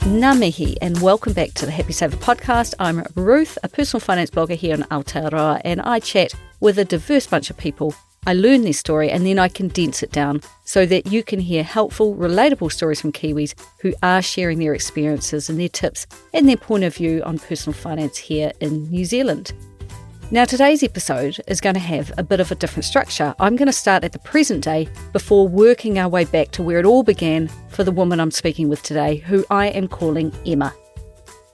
Ngā mihi, and welcome back to the Happy Saver podcast. I'm Ruth, a personal finance blogger here in Aotearoa, and I chat with a diverse bunch of people. I learn their story and then I condense it down so that you can hear helpful, relatable stories from Kiwis who are sharing their experiences and their tips and their point of view on personal finance here in New Zealand. Now, today's episode is going to have a bit of a different structure. I'm going to start at the present day before working our way back to where it all began for the woman I'm speaking with today, who I am calling Emma.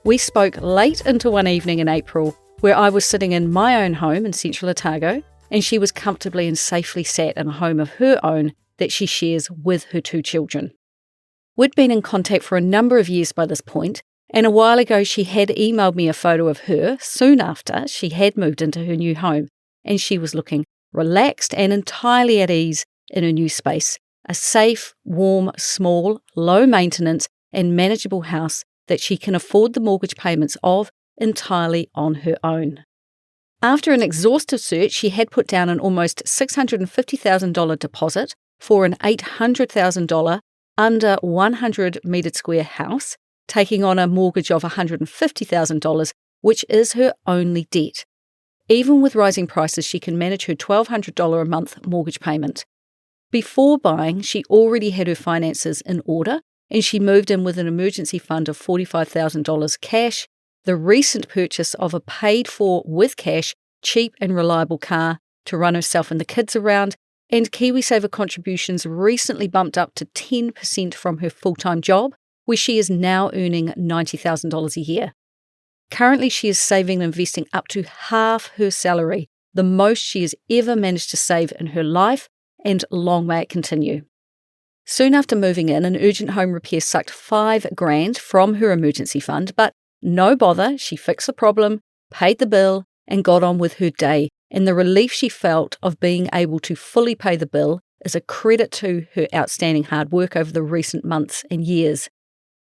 We spoke late into one evening in April where I was sitting in my own home in central Otago, and she was comfortably and safely sat in a home of her own that she shares with her two children. We'd been in contact for a number of years by this point, and a while ago she had emailed me a photo of her soon after she had moved into her new home, and she was looking relaxed and entirely at ease in her new space, a safe, warm, small, low maintenance and manageable house that she can afford the mortgage payments of entirely on her own. After an exhaustive search, she had put down an almost $650,000 deposit for an $800,000 under 100 metre square house, taking on a mortgage of $150,000, which is her only debt. Even with rising prices, she can manage her $1,200 a month mortgage payment. Before buying, she already had her finances in order, and she moved in with an emergency fund of $45,000 cash, the recent purchase of a paid-for with cash, cheap and reliable car to run herself and the kids around, and KiwiSaver contributions recently bumped up to 10% from her full-time job, where she is now earning $90,000 a year. Currently, she is saving and investing up to half her salary, the most she has ever managed to save in her life, and long may it continue. Soon after moving in, an urgent home repair sucked $5,000 from her emergency fund, but no bother, she fixed the problem, paid the bill, and got on with her day, and the relief she felt of being able to fully pay the bill is a credit to her outstanding hard work over the recent months and years.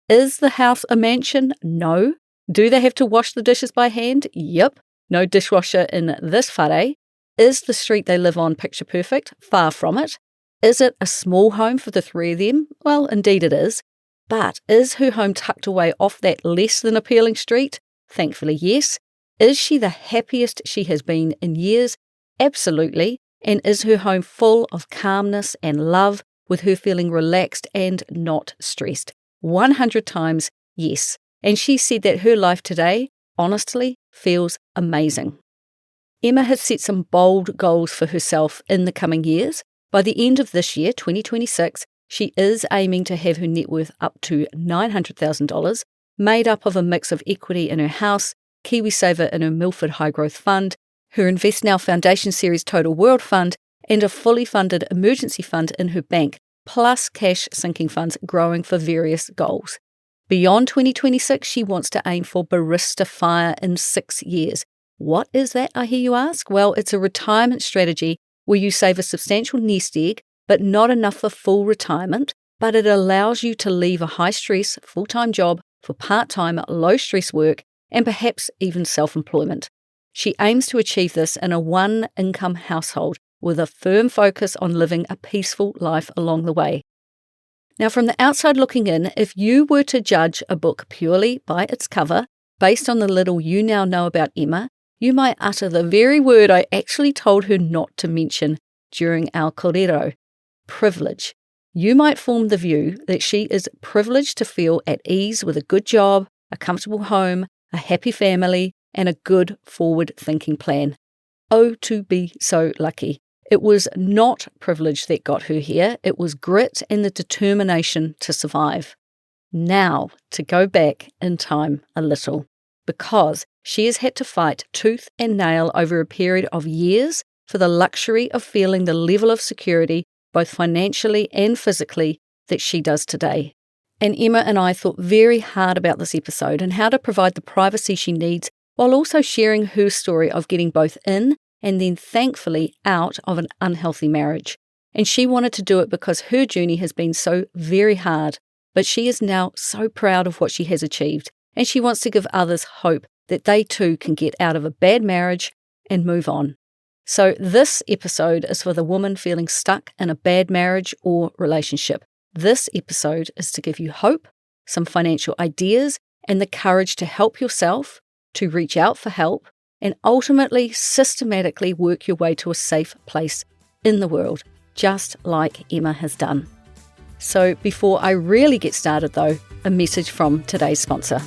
Is the house a mansion? No. Do they have to wash the dishes by hand? Yep. No dishwasher in this whare. Is the street they live on picture perfect? Far from it. Is it a small home for the three of them? Well, indeed it is. But is her home tucked away off that less than appealing street? Thankfully, yes. Is she the happiest she has been in years? Absolutely. And is her home full of calmness and love, with her feeling relaxed and not stressed? 100 times yes. And she said that her life today, honestly, feels amazing. Emma has set some bold goals for herself in the coming years. By the end of this year, 2026, she is aiming to have her net worth up to $900,000, made up of a mix of equity in her house, KiwiSaver in her Milford High Growth Fund, her Invest Now Foundation Series Total World Fund, and a fully funded emergency fund in her bank, plus cash sinking funds growing for various goals. Beyond 2026, she wants to aim for barista fire in 6 years. What is that, I hear you ask? Well, it's a retirement strategy where you save a substantial nest egg, but not enough for full retirement, but it allows you to leave a high-stress, full-time job for part-time, low-stress work, and perhaps even self-employment. She aims to achieve this in a one-income household with a firm focus on living a peaceful life along the way. Now, from the outside looking in, if you were to judge a book purely by its cover, based on the little you now know about Emma, you might utter the very word I actually told her not to mention during our kōrero: privilege. You might form the view that she is privileged to feel at ease with a good job, a comfortable home, a happy family, and a good forward-thinking plan. Oh, to be so lucky. It was not privilege that got her here. It was grit and the determination to survive. Now, to go back in time a little, because she has had to fight tooth and nail over a period of years for the luxury of feeling the level of security, both financially and physically, that she does today. And Emma and I thought very hard about this episode and how to provide the privacy she needs while also sharing her story of getting both in and then thankfully out of an unhealthy marriage. And she wanted to do it because her journey has been so very hard, but she is now so proud of what she has achieved, and she wants to give others hope that they too can get out of a bad marriage and move on. So this episode is for the woman feeling stuck in a bad marriage or relationship. This episode is to give you hope some financial ideas, and the courage to help yourself, to reach out for help, and ultimately systematically work your way to a safe place in the world, just like Emma has done. So before I really get started though, a message from today's sponsor.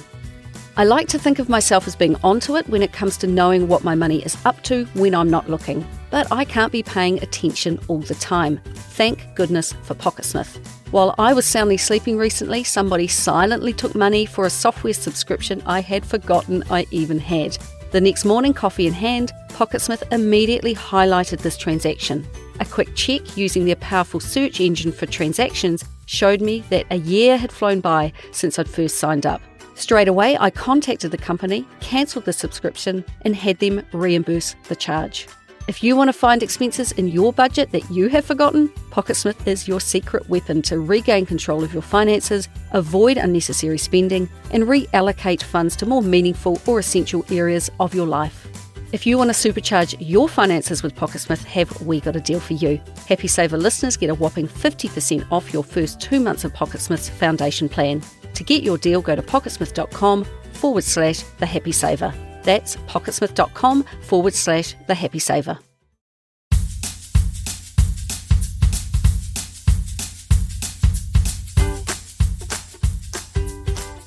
I like to think of myself as being onto it when it comes to knowing what my money is up to when I'm not looking, but I can't be paying attention all the time. Thank goodness for Pocketsmith. While I was soundly sleeping recently, somebody silently took money for a software subscription I had forgotten I even had. The next morning, coffee in hand, Pocketsmith immediately highlighted this transaction. A quick check using their powerful search engine for transactions showed me that a year had flown by since I'd first signed up. Straight away, I contacted the company, cancelled the subscription, and had them reimburse the charge. If you want to find expenses in your budget that you have forgotten, Pocketsmith is your secret weapon to regain control of your finances, avoid unnecessary spending, and reallocate funds to more meaningful or essential areas of your life. If you want to supercharge your finances with Pocketsmith, have we got a deal for you. Happy Saver listeners get a whopping 50% off your first 2 months of Pocketsmith's foundation plan. To get your deal, go to pocketsmith.com/thehappysaver. That's pocketsmith.com/thehappysaver.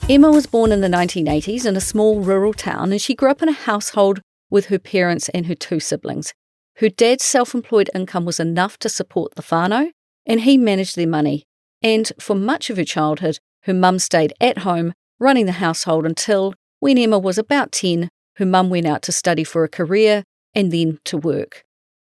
Emma was born in the 1980s in a small rural town, and she grew up in a household with her parents and her 2 siblings. Her dad's self-employed income was enough to support the whānau, and he managed their money. And for much of her childhood, her mum stayed at home, running the household until, when Emma was about 10, her mum went out to study for a career and then to work.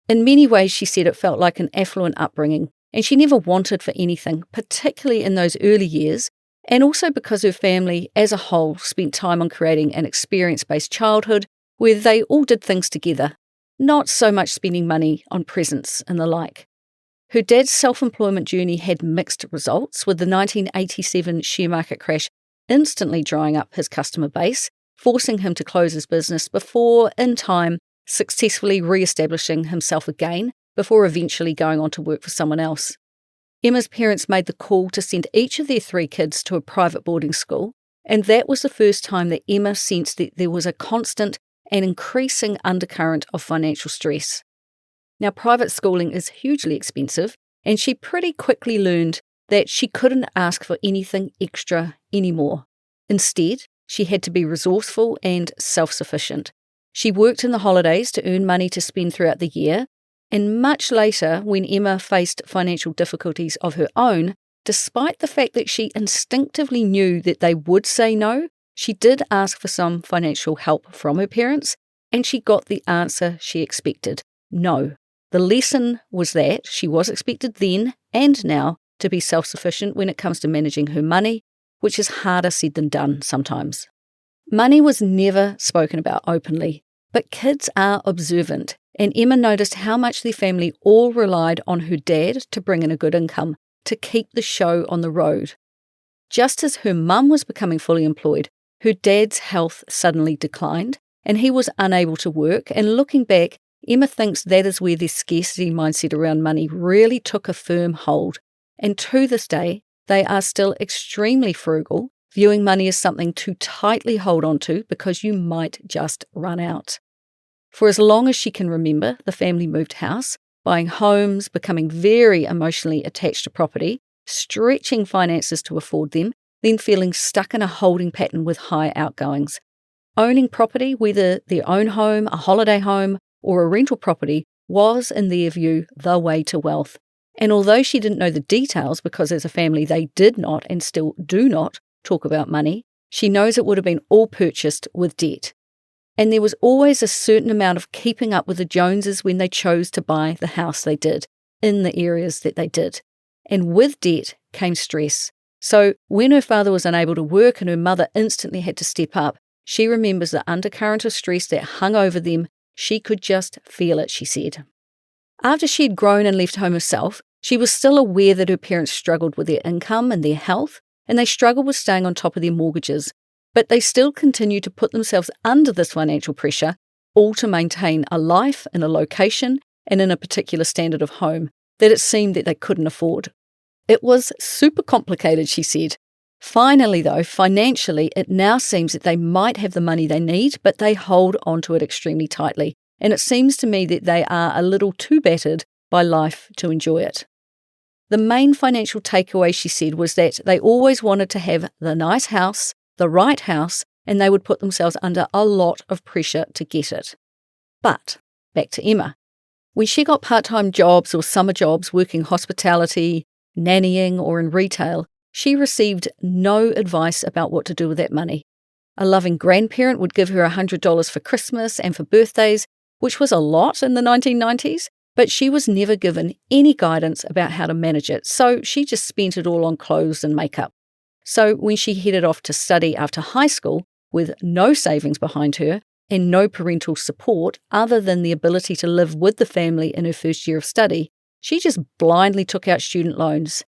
In many ways, she said it felt like an affluent upbringing, and she never wanted for anything, particularly in those early years, and also because her family as a whole spent time on creating an experience-based childhood where they all did things together, not so much spending money on presents and the like. Her dad's self-employment journey had mixed results, with the 1987 share market crash instantly drying up his customer base, forcing him to close his business before, in time, successfully re-establishing himself again before eventually going on to work for someone else. Emma's parents made the call to send each of their 3 kids to a private boarding school, and that was the first time that Emma sensed that there was a constant and increasing undercurrent of financial stress. Now, private schooling is hugely expensive, and she pretty quickly learned that she couldn't ask for anything extra anymore. Instead, she had to be resourceful and self-sufficient. She worked in the holidays to earn money to spend throughout the year, and much later, when Emma faced financial difficulties of her own, despite the fact that she instinctively knew that they would say no, she did ask for some financial help from her parents, and she got the answer she expected: no. The lesson was that she was expected then and now to be self-sufficient when it comes to managing her money, which is harder said than done sometimes. Money was never spoken about openly, but kids are observant, and Emma noticed how much their family all relied on her dad to bring in a good income, to keep the show on the road. Just as her mum was becoming fully employed, her dad's health suddenly declined, and he was unable to work, and looking back, Emma thinks that is where their scarcity mindset around money really took a firm hold. And to this day, they are still extremely frugal, viewing money as something to tightly hold on to because you might just run out. For as long as she can remember, the family moved house, buying homes, becoming very emotionally attached to property, stretching finances to afford them, then feeling stuck in a holding pattern with high outgoings. Owning property, whether their own home, a holiday home, or a rental property, was, in their view, the way to wealth. And although she didn't know the details, because as a family they did not and still do not talk about money, she knows it would have been all purchased with debt. And there was always a certain amount of keeping up with the Joneses when they chose to buy the house they did, in the areas that they did. And with debt came stress. So when her father was unable to work and her mother instantly had to step up, she remembers the undercurrent of stress that hung over them. She could just feel it, she said. After she had grown and left home herself, she was still aware that her parents struggled with their income and their health, and they struggled with staying on top of their mortgages. But they still continued to put themselves under this financial pressure, all to maintain a life in a location and in a particular standard of home that it seemed that they couldn't afford. It was super complicated, she said. Finally, though, financially, it now seems that they might have the money they need, but they hold onto it extremely tightly. And it seems to me that they are a little too battered by life to enjoy it. The main financial takeaway, she said, was that they always wanted to have the nice house, the right house, and they would put themselves under a lot of pressure to get it. But back to Emma. When she got part-time jobs or summer jobs working hospitality, nannying, or in retail, she received no advice about what to do with that money. A loving grandparent would give her $100 for Christmas and for birthdays, which was a lot in the 1990s, but she was never given any guidance about how to manage it, so she just spent it all on clothes and makeup. So when she headed off to study after high school, with no savings behind her and no parental support other than the ability to live with the family in her first year of study, she just blindly took out student loans.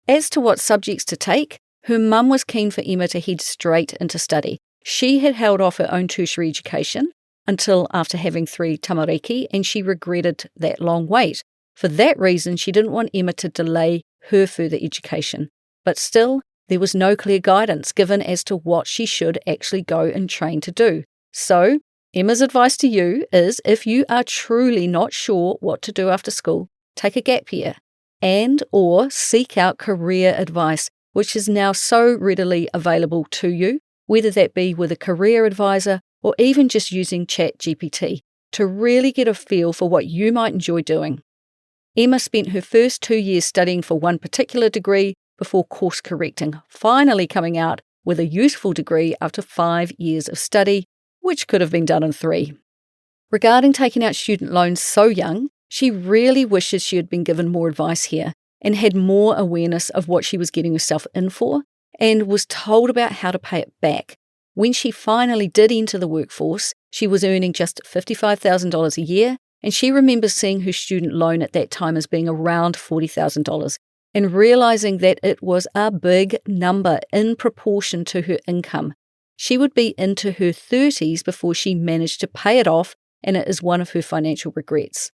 As to what subjects to take, her mum was keen for Emma to head straight into study. She had held off her own tertiary education until after having 3 tamariki, and she regretted that long wait. For that reason, she didn't want Emma to delay her further education. But still, there was no clear guidance given as to what she should actually go and train to do. So, Emma's advice to you is, if you are truly not sure what to do after school, take a gap year and or seek out career advice, which is now so readily available to you, whether that be with a career advisor or even just using ChatGPT, to really get a feel for what you might enjoy doing. Emma spent her first 2 years studying for one particular degree before course correcting, finally coming out with a useful degree after 5 years of study, which could have been done in 3. Regarding taking out student loans so young, she really wishes she had been given more advice here and had more awareness of what she was getting herself in for and was told about how to pay it back. When she finally did enter the workforce, she was earning just $55,000 a year, and she remembers seeing her student loan at that time as being around $40,000 and realizing that it was a big number in proportion to her income. She would be into her 30s before she managed to pay it off, and it is one of her financial regrets.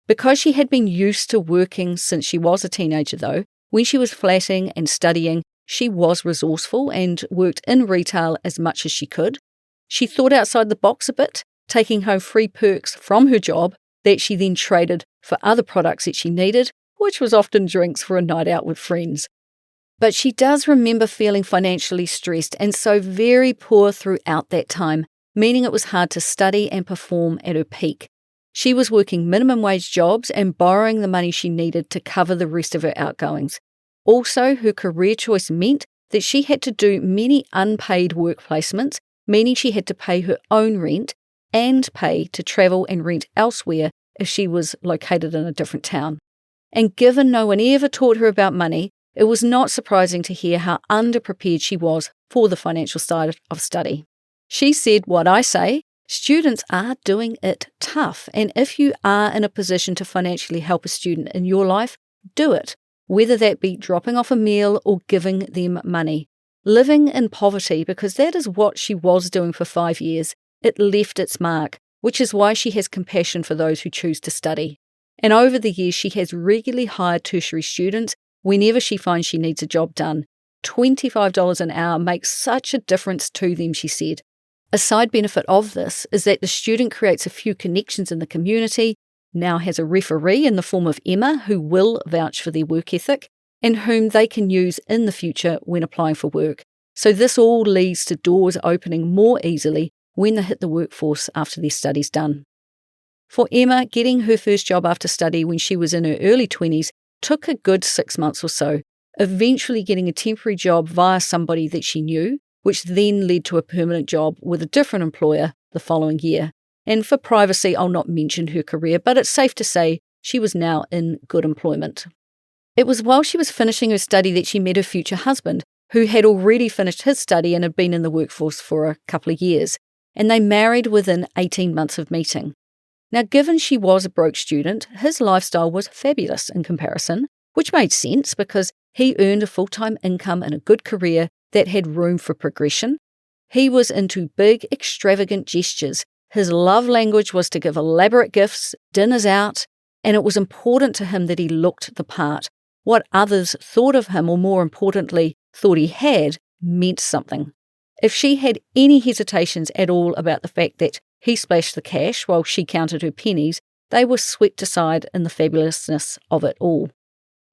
Because she had been used to working since she was a teenager though, when she was flatting and studying, she was resourceful and worked in retail as much as she could. She thought outside the box a bit, taking home free perks from her job that she then traded for other products that she needed, which was often drinks for a night out with friends. But she does remember feeling financially stressed and so very poor throughout that time, meaning it was hard to study and perform at her peak. She was working minimum wage jobs and borrowing the money she needed to cover the rest of her outgoings. Also, her career choice meant that she had to do many unpaid work placements, meaning she had to pay her own rent and pay to travel and rent elsewhere if she was located in a different town. And given no one ever taught her about money, it was not surprising to hear how underprepared she was for the financial side of study. She said what I say, students are doing it tough, and if you are in a position to financially help a student in your life, do it, whether that be dropping off a meal or giving them money. Living in poverty, because that is what she was doing for 5 years, it left its mark, which is why she has compassion for those who choose to study. And over the years, she has regularly hired tertiary students whenever she finds she needs a job done. $25 an hour makes such a difference to them, she said. A side benefit of this is that the student creates a few connections in the community, now has a referee in the form of Emma who will vouch for their work ethic and whom they can use in the future when applying for work. So this all leads to doors opening more easily when they hit the workforce after their studies done. For Emma, getting her first job after study when she was in her early 20s took a good 6 months or so, eventually getting a temporary job via somebody that she knew, which then led to a permanent job with a different employer the following year. And for privacy, I'll not mention her career, but it's safe to say she was now in good employment. It was while she was finishing her study that she met her future husband, who had already finished his study and had been in the workforce for a couple of years, and they married within 18 months of meeting. Now, given she was a broke student, his lifestyle was fabulous in comparison, which made sense because he earned a full-time income and a good career that had room for progression. He was into big, extravagant gestures. His love language was to give elaborate gifts, dinners out, and it was important to him that he looked the part. What others thought of him, or more importantly, thought he had, meant something. If she had any hesitations at all about the fact that he splashed the cash while she counted her pennies, they were swept aside in the fabulousness of it all.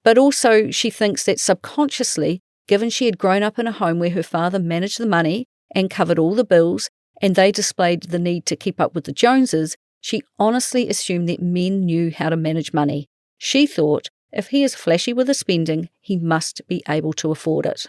But also she thinks that subconsciously, given she had grown up in a home where her father managed the money and covered all the bills, and they displayed the need to keep up with the Joneses, she honestly assumed that men knew how to manage money. She thought, if he is flashy with his spending, he must be able to afford it.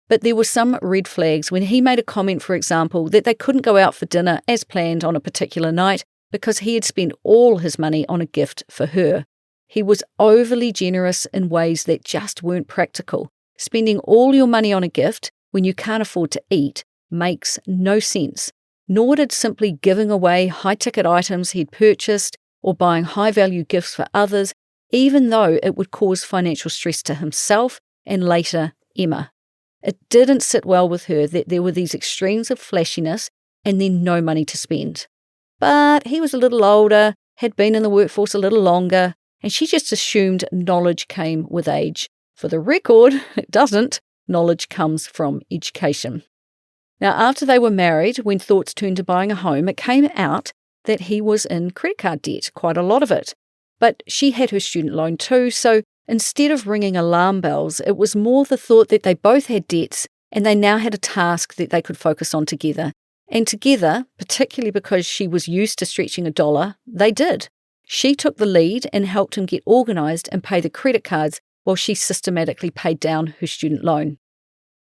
But there were some red flags when he made a comment, for example, that they couldn't go out for dinner as planned on a particular night because he had spent all his money on a gift for her. He was overly generous in ways that just weren't practical. Spending all your money on a gift when you can't afford to eat makes no sense, nor did simply giving away high-ticket items he'd purchased or buying high-value gifts for others, even though it would cause financial stress to himself and later Emma. It didn't sit well with her that there were these extremes of flashiness and then no money to spend. But he was a little older, had been in the workforce a little longer, and she just assumed knowledge came with age. For the record, it doesn't. Knowledge comes from education. Now, after they were married, when thoughts turned to buying a home, it came out that he was in credit card debt, quite a lot of it. But she had her student loan too, so instead of ringing alarm bells, it was more the thought that they both had debts and they now had a task that they could focus on together. And together, particularly because she was used to stretching a dollar, they did. She took the lead and helped him get organised and pay the credit cards while she systematically paid down her student loan.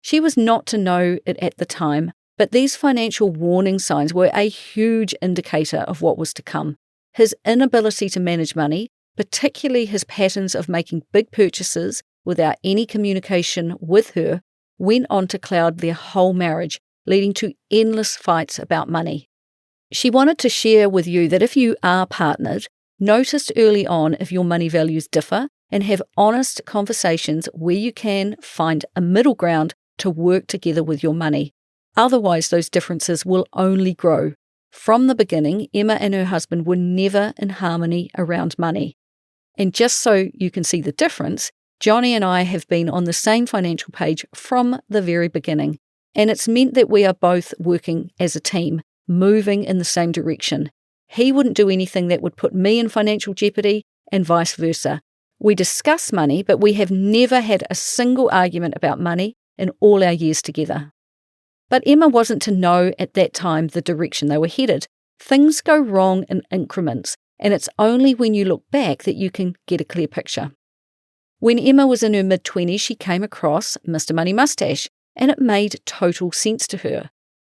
She was not to know it at the time, but these financial warning signs were a huge indicator of what was to come. His inability to manage money, particularly his patterns of making big purchases without any communication with her, went on to cloud their whole marriage, leading to endless fights about money. She wanted to share with you that if you are partnered, notice early on if your money values differ and have honest conversations where you can find a middle ground to work together with your money. Otherwise, those differences will only grow. From the beginning, Emma and her husband were never in harmony around money. And just so you can see the difference, Johnny and I have been on the same financial page from the very beginning. And it's meant that we are both working as a team, moving in the same direction. He wouldn't do anything that would put me in financial jeopardy and vice versa. We discuss money, but we have never had a single argument about money in all our years together. But Emma wasn't to know at that time the direction they were headed. Things go wrong in increments, and it's only when you look back that you can get a clear picture. When Emma was in her mid-20s, she came across Mr. Money Mustache, and it made total sense to her.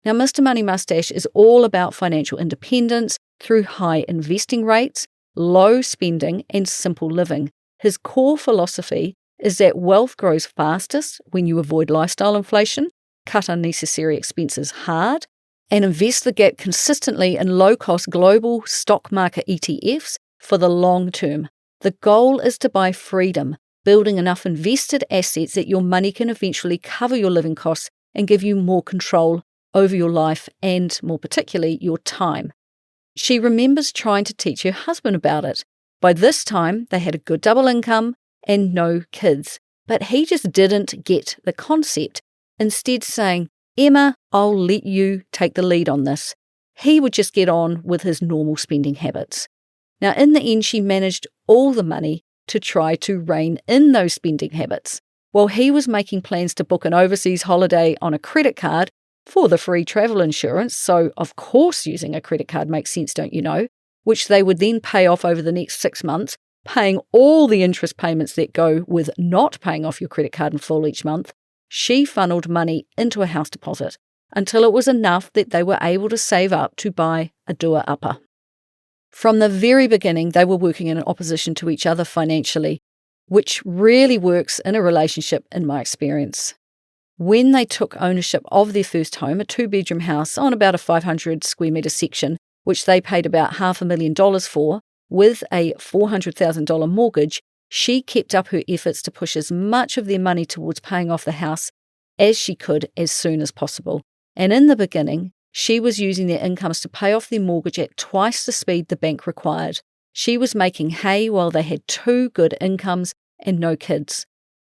Now, Mr. Money Mustache is all about financial independence through high investing rates, low spending, and simple living. His core philosophy is that wealth grows fastest when you avoid lifestyle inflation, cut unnecessary expenses hard, and invest the gap consistently in low-cost global stock market ETFs for the long term. The goal is to buy freedom, building enough invested assets that your money can eventually cover your living costs and give you more control over your life and, more particularly, your time. She remembers trying to teach her husband about it. By this time, they had a good double income and no kids, but he just didn't get the concept, instead saying, "Emma, I'll let you take the lead on this." He would just get on with his normal spending habits. Now, in the end, she managed all the money to try to rein in those spending habits. While he was making plans to book an overseas holiday on a credit card for the free travel insurance, so of course using a credit card makes sense, don't you know, which they would then pay off over the next 6 months, paying all the interest payments that go with not paying off your credit card in full each month, she funneled money into a house deposit until it was enough that they were able to save up to buy a doer-upper. From the very beginning, they were working in opposition to each other financially, which really works in a relationship in my experience. When they took ownership of their first home, a 2-bedroom house on about a 500 square metre section, which they paid about $500,000 for, with a $400,000 mortgage, she kept up her efforts to push as much of their money towards paying off the house as she could as soon as possible. And in the beginning, she was using their incomes to pay off their mortgage at twice the speed the bank required. She was making hay while they had 2 good incomes and no kids.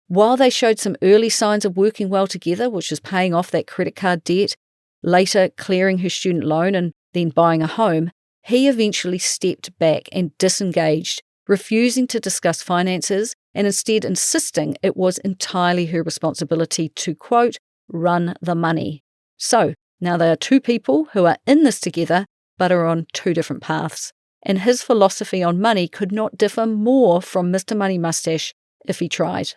While they showed some early signs of working well together, which was paying off that credit card debt, later clearing her student loan and then buying a home, he eventually stepped back and disengaged, refusing to discuss finances and instead insisting it was entirely her responsibility to, quote, run the money. So now they are two people who are in this together but are on two different paths. And his philosophy on money could not differ more from Mr. Money Mustache if he tried.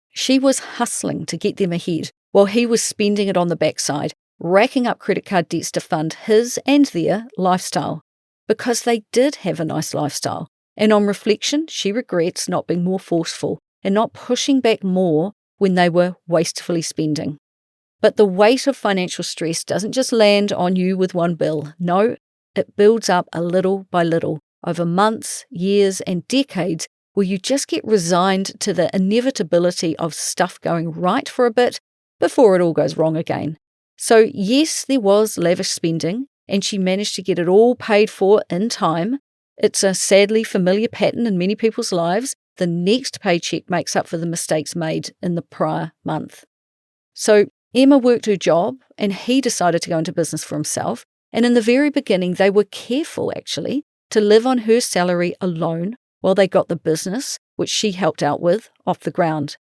She was hustling to get them ahead while he was spending it on the backside, racking up credit card debts to fund his and their lifestyle. Because they did have a nice lifestyle. And on reflection, she regrets not being more forceful and not pushing back more when they were wastefully spending. But the weight of financial stress doesn't just land on you with one bill. No, it builds up a little by little over months, years, and decades where you just get resigned to the inevitability of stuff going right for a bit before it all goes wrong again. So yes, there was lavish spending, and she managed to get it all paid for in time. It's a sadly familiar pattern in many people's lives. The next paycheck makes up for the mistakes made in the prior month. So Emma worked her job, and he decided to go into business for himself. And in the very beginning, they were careful, actually, to live on her salary alone while they got the business, which she helped out with, off the ground.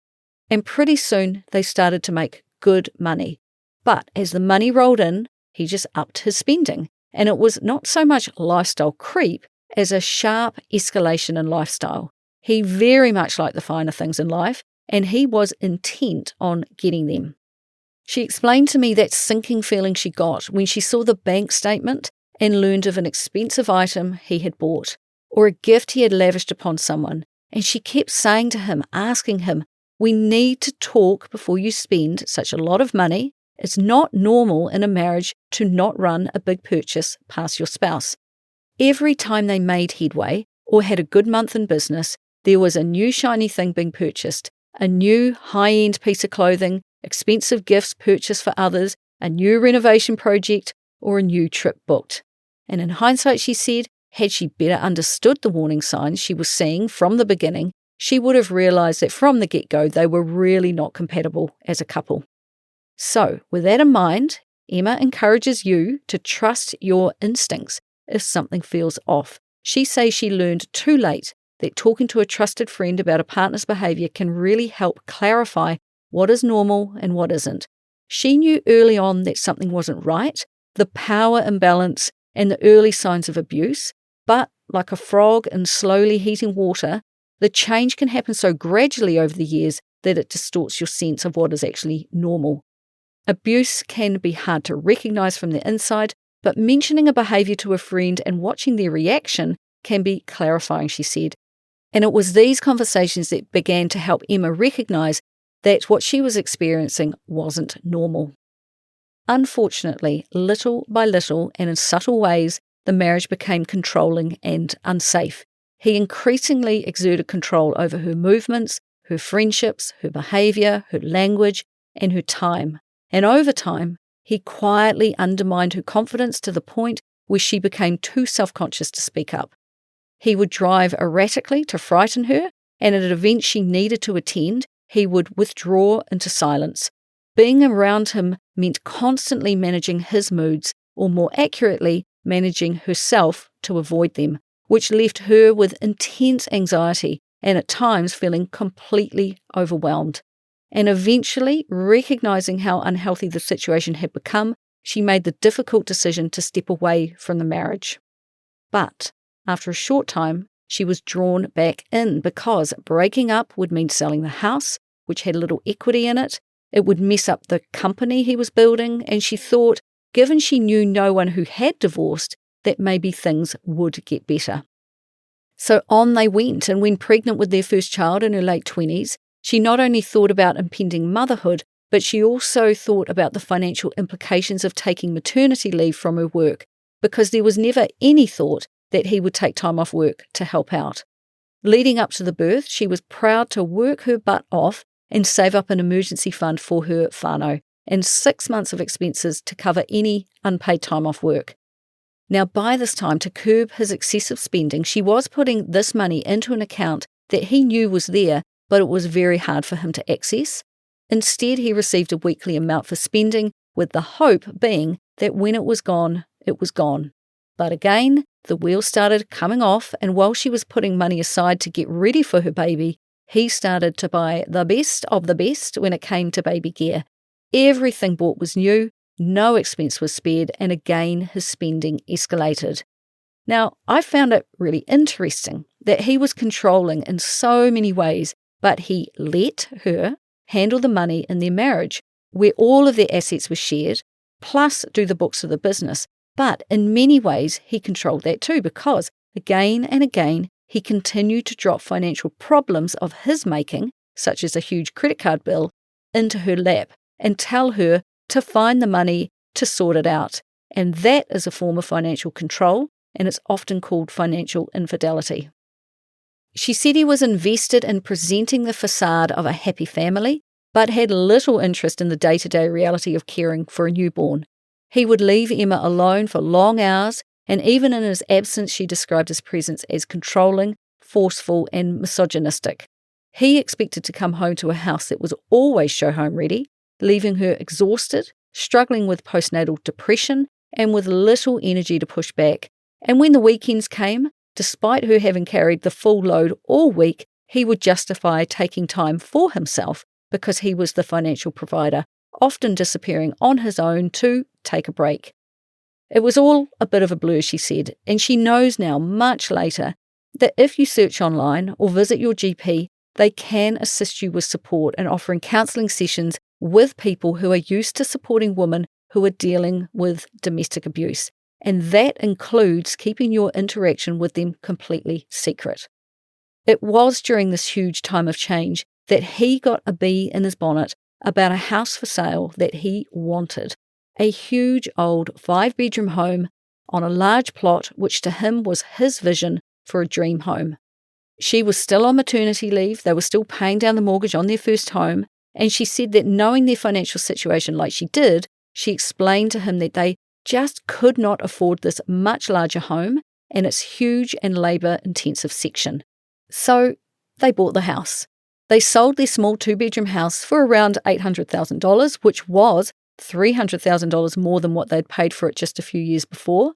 And pretty soon, they started to make good money. But as the money rolled in, he just upped his spending. And it was not so much lifestyle creep as a sharp escalation in lifestyle. He very much liked the finer things in life, and he was intent on getting them. She explained to me that sinking feeling she got when she saw the bank statement and learned of an expensive item he had bought, or a gift he had lavished upon someone. And she kept saying to him, asking him, "We need to talk before you spend such a lot of money. It's not normal in a marriage to not run a big purchase past your spouse." Every time they made headway or had a good month in business, there was a new shiny thing being purchased, a new high-end piece of clothing, expensive gifts purchased for others, a new renovation project, or a new trip booked. And in hindsight, she said, had she better understood the warning signs she was seeing from the beginning, she would have realised that from the get-go they were really not compatible as a couple. So, with that in mind, Emma encourages you to trust your instincts if something feels off. She says she learned too late that talking to a trusted friend about a partner's behaviour can really help clarify what is normal and what isn't. She knew early on that something wasn't right, the power imbalance and the early signs of abuse, but like a frog in slowly heating water, the change can happen so gradually over the years that it distorts your sense of what is actually normal. Abuse can be hard to recognise from the inside, but mentioning a behaviour to a friend and watching their reaction can be clarifying, she said. And it was these conversations that began to help Emma recognise that what she was experiencing wasn't normal. Unfortunately, little by little and in subtle ways, the marriage became controlling and unsafe. He increasingly exerted control over her movements, her friendships, her behaviour, her language, and her time. And over time, he quietly undermined her confidence to the point where she became too self-conscious to speak up. He would drive erratically to frighten her, and at events she needed to attend, he would withdraw into silence. Being around him meant constantly managing his moods, or more accurately, managing herself to avoid them, which left her with intense anxiety and at times feeling completely overwhelmed. And eventually, recognizing how unhealthy the situation had become, she made the difficult decision to step away from the marriage. But after a short time, she was drawn back in because breaking up would mean selling the house, which had little equity in it. It would mess up the company he was building, and she thought, given she knew no one who had divorced, that maybe things would get better. So on they went, and when pregnant with their first child in her late 20s, she not only thought about impending motherhood, but she also thought about the financial implications of taking maternity leave from her work, because there was never any thought that he would take time off work to help out. Leading up to the birth, she was proud to work her butt off and save up an emergency fund for her whānau and 6 months of expenses to cover any unpaid time off work. Now, by this time, to curb his excessive spending, she was putting this money into an account that he knew was there, but it was very hard for him to access. Instead, he received a weekly amount for spending, with the hope being that when it was gone, it was gone. But again, the wheels started coming off, and while she was putting money aside to get ready for her baby, he started to buy the best of the best when it came to baby gear. Everything bought was new, no expense was spared, and again his spending escalated. Now, I found it really interesting that he was controlling in so many ways, but he let her handle the money in their marriage, where all of their assets were shared, plus do the books of the business. But in many ways, he controlled that too, because again and again, he continued to drop financial problems of his making, such as a huge credit card bill, into her lap and tell her to find the money to sort it out. And that is a form of financial control, and it's often called financial infidelity. She said he was invested in presenting the facade of a happy family, but had little interest in the day-to-day reality of caring for a newborn. He would leave Emma alone for long hours, and even in his absence, she described his presence as controlling, forceful, and misogynistic. He expected to come home to a house that was always show-home ready, leaving her exhausted, struggling with postnatal depression, and with little energy to push back. And when the weekends came, despite her having carried the full load all week, he would justify taking time for himself because he was the financial provider, often disappearing on his own to take a break. It was all a bit of a blur, she said, and she knows now, much later, that if you search online or visit your GP, they can assist you with support and offering counselling sessions with people who are used to supporting women who are dealing with domestic abuse. And that includes keeping your interaction with them completely secret. It was during this huge time of change that he got a bee in his bonnet about a house for sale that he wanted, a huge old 5-bedroom home on a large plot which to him was his vision for a dream home. She was still on maternity leave, they were still paying down the mortgage on their first home, and she said that knowing their financial situation like she did, she explained to him that they just could not afford this much larger home and its huge and labour-intensive section. So they bought the house. They sold their small 2-bedroom house for around $800,000, which was $300,000 more than what they'd paid for it just a few years before.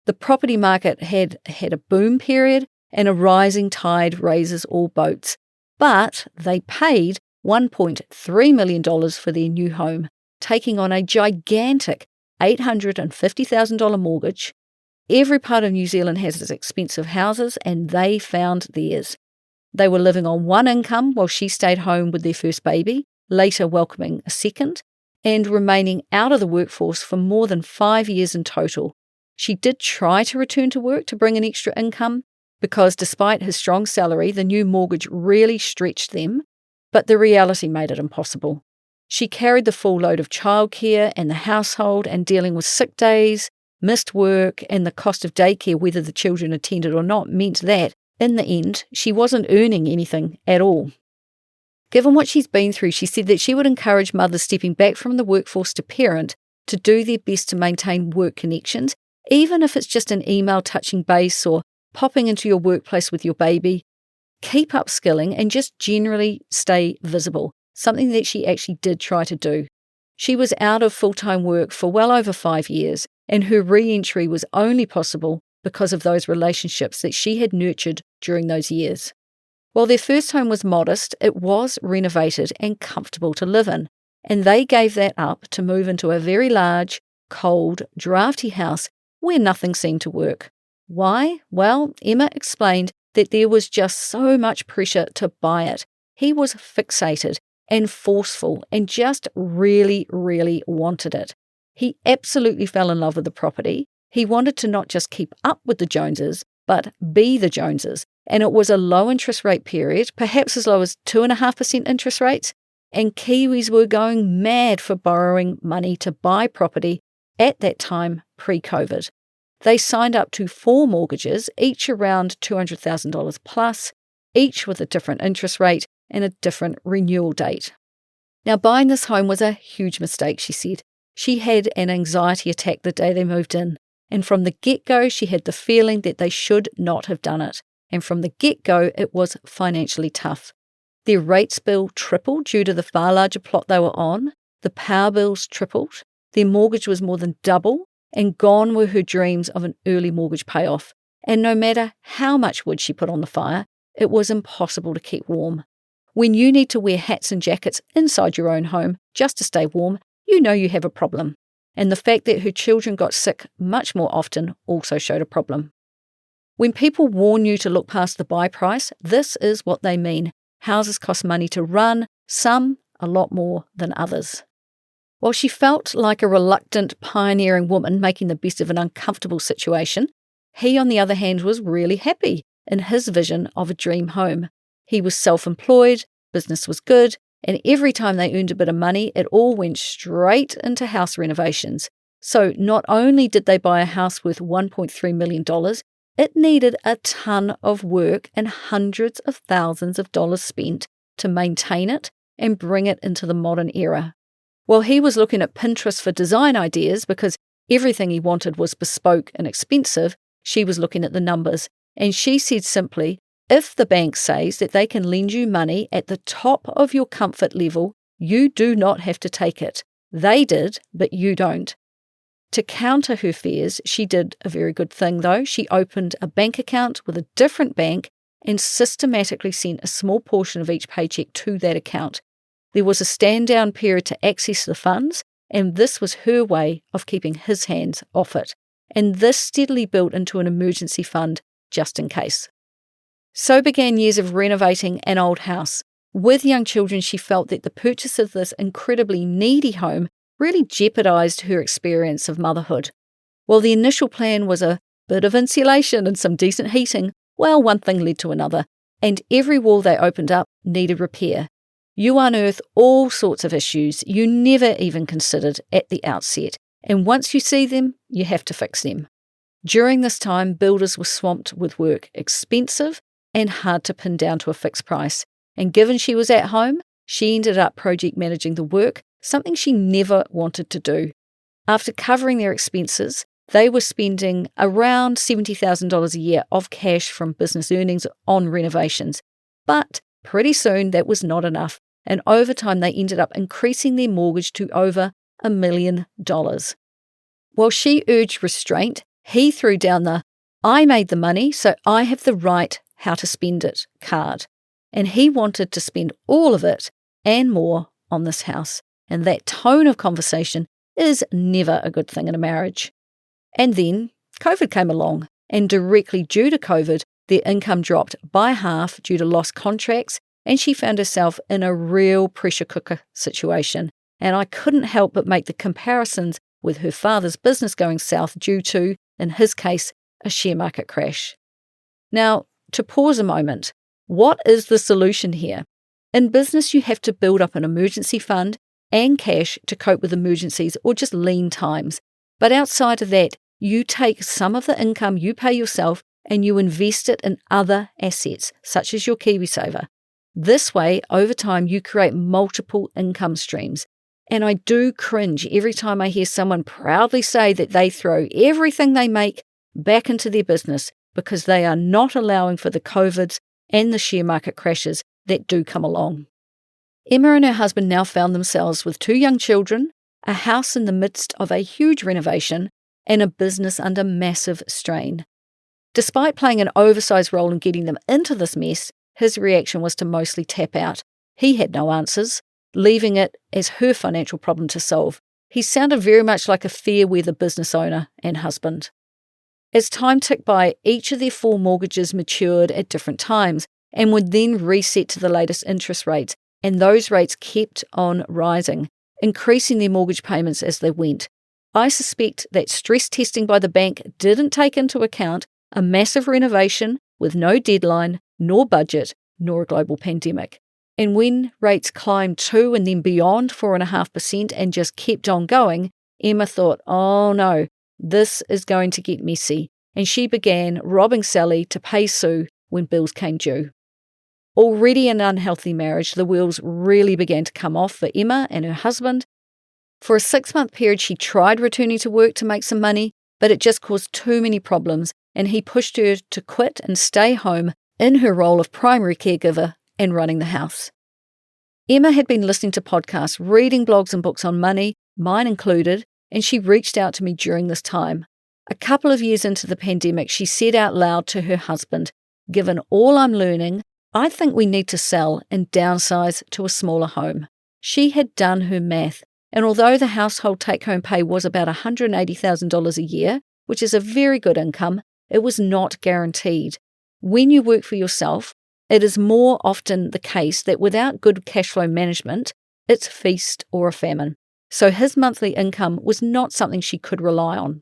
The property market had a boom period, and a rising tide raises all boats. But they paid $1.3 million for their new home, taking on a gigantic $850,000 mortgage. Every part of New Zealand has its expensive houses, and they found theirs. They were living on one income while she stayed home with their first baby, later welcoming a second, and remaining out of the workforce for more than 5 years in total. She did try to return to work to bring an extra income, because despite his strong salary, the new mortgage really stretched them, but the reality made it impossible. She carried the full load of childcare and the household, and dealing with sick days, missed work, and the cost of daycare, whether the children attended or not, meant that, in the end, she wasn't earning anything at all. Given what she's been through, she said that she would encourage mothers stepping back from the workforce to parent to do their best to maintain work connections, even if it's just an email touching base or popping into your workplace with your baby. Keep upskilling and just generally stay visible, something that she actually did try to do. She was out of full-time work for well over 5 years, and her re-entry was only possible because of those relationships that she had nurtured during those years. While their first home was modest, it was renovated and comfortable to live in, and they gave that up to move into a very large, cold, drafty house where nothing seemed to work. Why? Well, Emma explained that there was just so much pressure to buy it. He was fixated and forceful and just really, really wanted it. He absolutely fell in love with the property. He wanted to not just keep up with the Joneses, but be the Joneses. And it was a low interest rate period, perhaps as low as 2.5% interest rates. And Kiwis were going mad for borrowing money to buy property at that time pre-COVID. They signed up to 4 mortgages, each around $200,000 plus, each with a different interest rate and a different renewal date. Now, buying this home was a huge mistake, she said. She had an anxiety attack the day they moved in, and from the get-go she had the feeling that they should not have done it, and from the get-go it was financially tough. Their rates bill tripled due to the far larger plot they were on. The power bills tripled. Their mortgage was more than double, and gone were her dreams of an early mortgage payoff. And no matter how much wood she put on the fire, it was impossible to keep warm. When you need to wear hats and jackets inside your own home just to stay warm, you know you have a problem. And the fact that her children got sick much more often also showed a problem. When people warn you to look past the buy price, this is what they mean. Houses cost money to run, some a lot more than others. While she felt like a reluctant, pioneering woman making the best of an uncomfortable situation, he, on the other hand, was really happy in his vision of a dream home. He was self-employed, business was good, and every time they earned a bit of money, it all went straight into house renovations. So not only did they buy a house worth $1.3 million, it needed a ton of work and hundreds of thousands of dollars spent to maintain it and bring it into the modern era. While he was looking at Pinterest for design ideas because everything he wanted was bespoke and expensive, she was looking at the numbers. And she said simply, if the bank says that they can lend you money at the top of your comfort level, you do not have to take it. They did, but you don't. To counter her fears, she did a very good thing though. She opened a bank account with a different bank and systematically sent a small portion of each paycheck to that account. There was a stand-down period to access the funds, and this was her way of keeping his hands off it. And this steadily built into an emergency fund just in case. So began years of renovating an old house. With young children, she felt that the purchase of this incredibly needy home really jeopardized her experience of motherhood. While the initial plan was a bit of insulation and some decent heating, well, one thing led to another, and every wall they opened up needed repair. You unearth all sorts of issues you never even considered at the outset, and once you see them, you have to fix them. During this time, builders were swamped with work, expensive and hard to pin down to a fixed price. And given she was at home, she ended up project managing the work, something she never wanted to do. After covering their expenses, they were spending around $70,000 a year of cash from business earnings on renovations. But pretty soon that was not enough, and over time they ended up increasing their mortgage to over $1 million. While she urged restraint, he threw down the "I made the money, so I have the right how to spend it" card. And he wanted to spend all of it and more on this house. And that tone of conversation is never a good thing in a marriage. And then COVID came along, and directly due to COVID, their income dropped by half due to lost contracts, and she found herself in a real pressure cooker situation. And I couldn't help but make the comparisons with her father's business going south due to, in his case, a share market crash. Now, to pause a moment, what is the solution here? In business, you have to build up an emergency fund and cash to cope with emergencies or just lean times. But outside of that, you take some of the income you pay yourself and you invest it in other assets, such as your KiwiSaver. This way, over time, you create multiple income streams. And I do cringe every time I hear someone proudly say that they throw everything they make back into their business because they are not allowing for the COVIDs and the share market crashes that do come along. Emma and her husband now found themselves with 2 young children, a house in the midst of a huge renovation, and a business under massive strain. Despite playing an oversized role in getting them into this mess, his reaction was to mostly tap out. He had no answers, leaving it as her financial problem to solve. He sounded very much like a fair-weather business owner and husband. As time ticked by, each of their 4 mortgages matured at different times and would then reset to the latest interest rates, and those rates kept on rising, increasing their mortgage payments as they went. I suspect that stress testing by the bank didn't take into account a massive renovation with no deadline, nor budget, nor a global pandemic. And when rates climbed to and then beyond 4.5% and just kept on going, Emma thought, oh no, this is going to get messy. And she began robbing Sally to pay Sue when bills came due. Already an unhealthy marriage, the wheels really began to come off for Emma and her husband. For a 6-month period, she tried returning to work to make some money, but it just caused too many problems, and he pushed her to quit and stay home in her role of primary caregiver and running the house. Emma had been listening to podcasts, reading blogs and books on money, mine included, and she reached out to me during this time. A couple of years into the pandemic, she said out loud to her husband, "Given all I'm learning, I think we need to sell and downsize to a smaller home." She had done her math, and although the household take-home pay was about $180,000 a year, which is a very good income, it was not guaranteed. When you work for yourself, it is more often the case that without good cash flow management, it's feast or a famine. So his monthly income was not something she could rely on.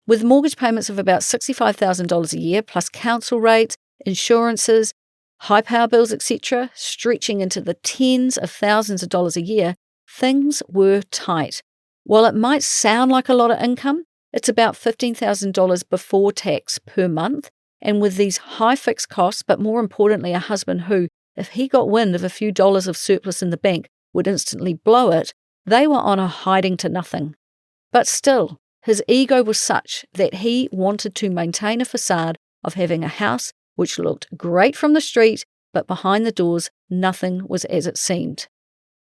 With mortgage payments of about $65,000 a year, plus council rates, insurances, high power bills, etc., stretching into the tens of thousands of dollars a year, things were tight. While it might sound like a lot of income, it's about $15,000 before tax per month, and with these high fixed costs, but more importantly, a husband who, if he got wind of a few dollars of surplus in the bank, would instantly blow it, they were on a hiding to nothing. But still, his ego was such that he wanted to maintain a facade of having a house which looked great from the street, but behind the doors, nothing was as it seemed.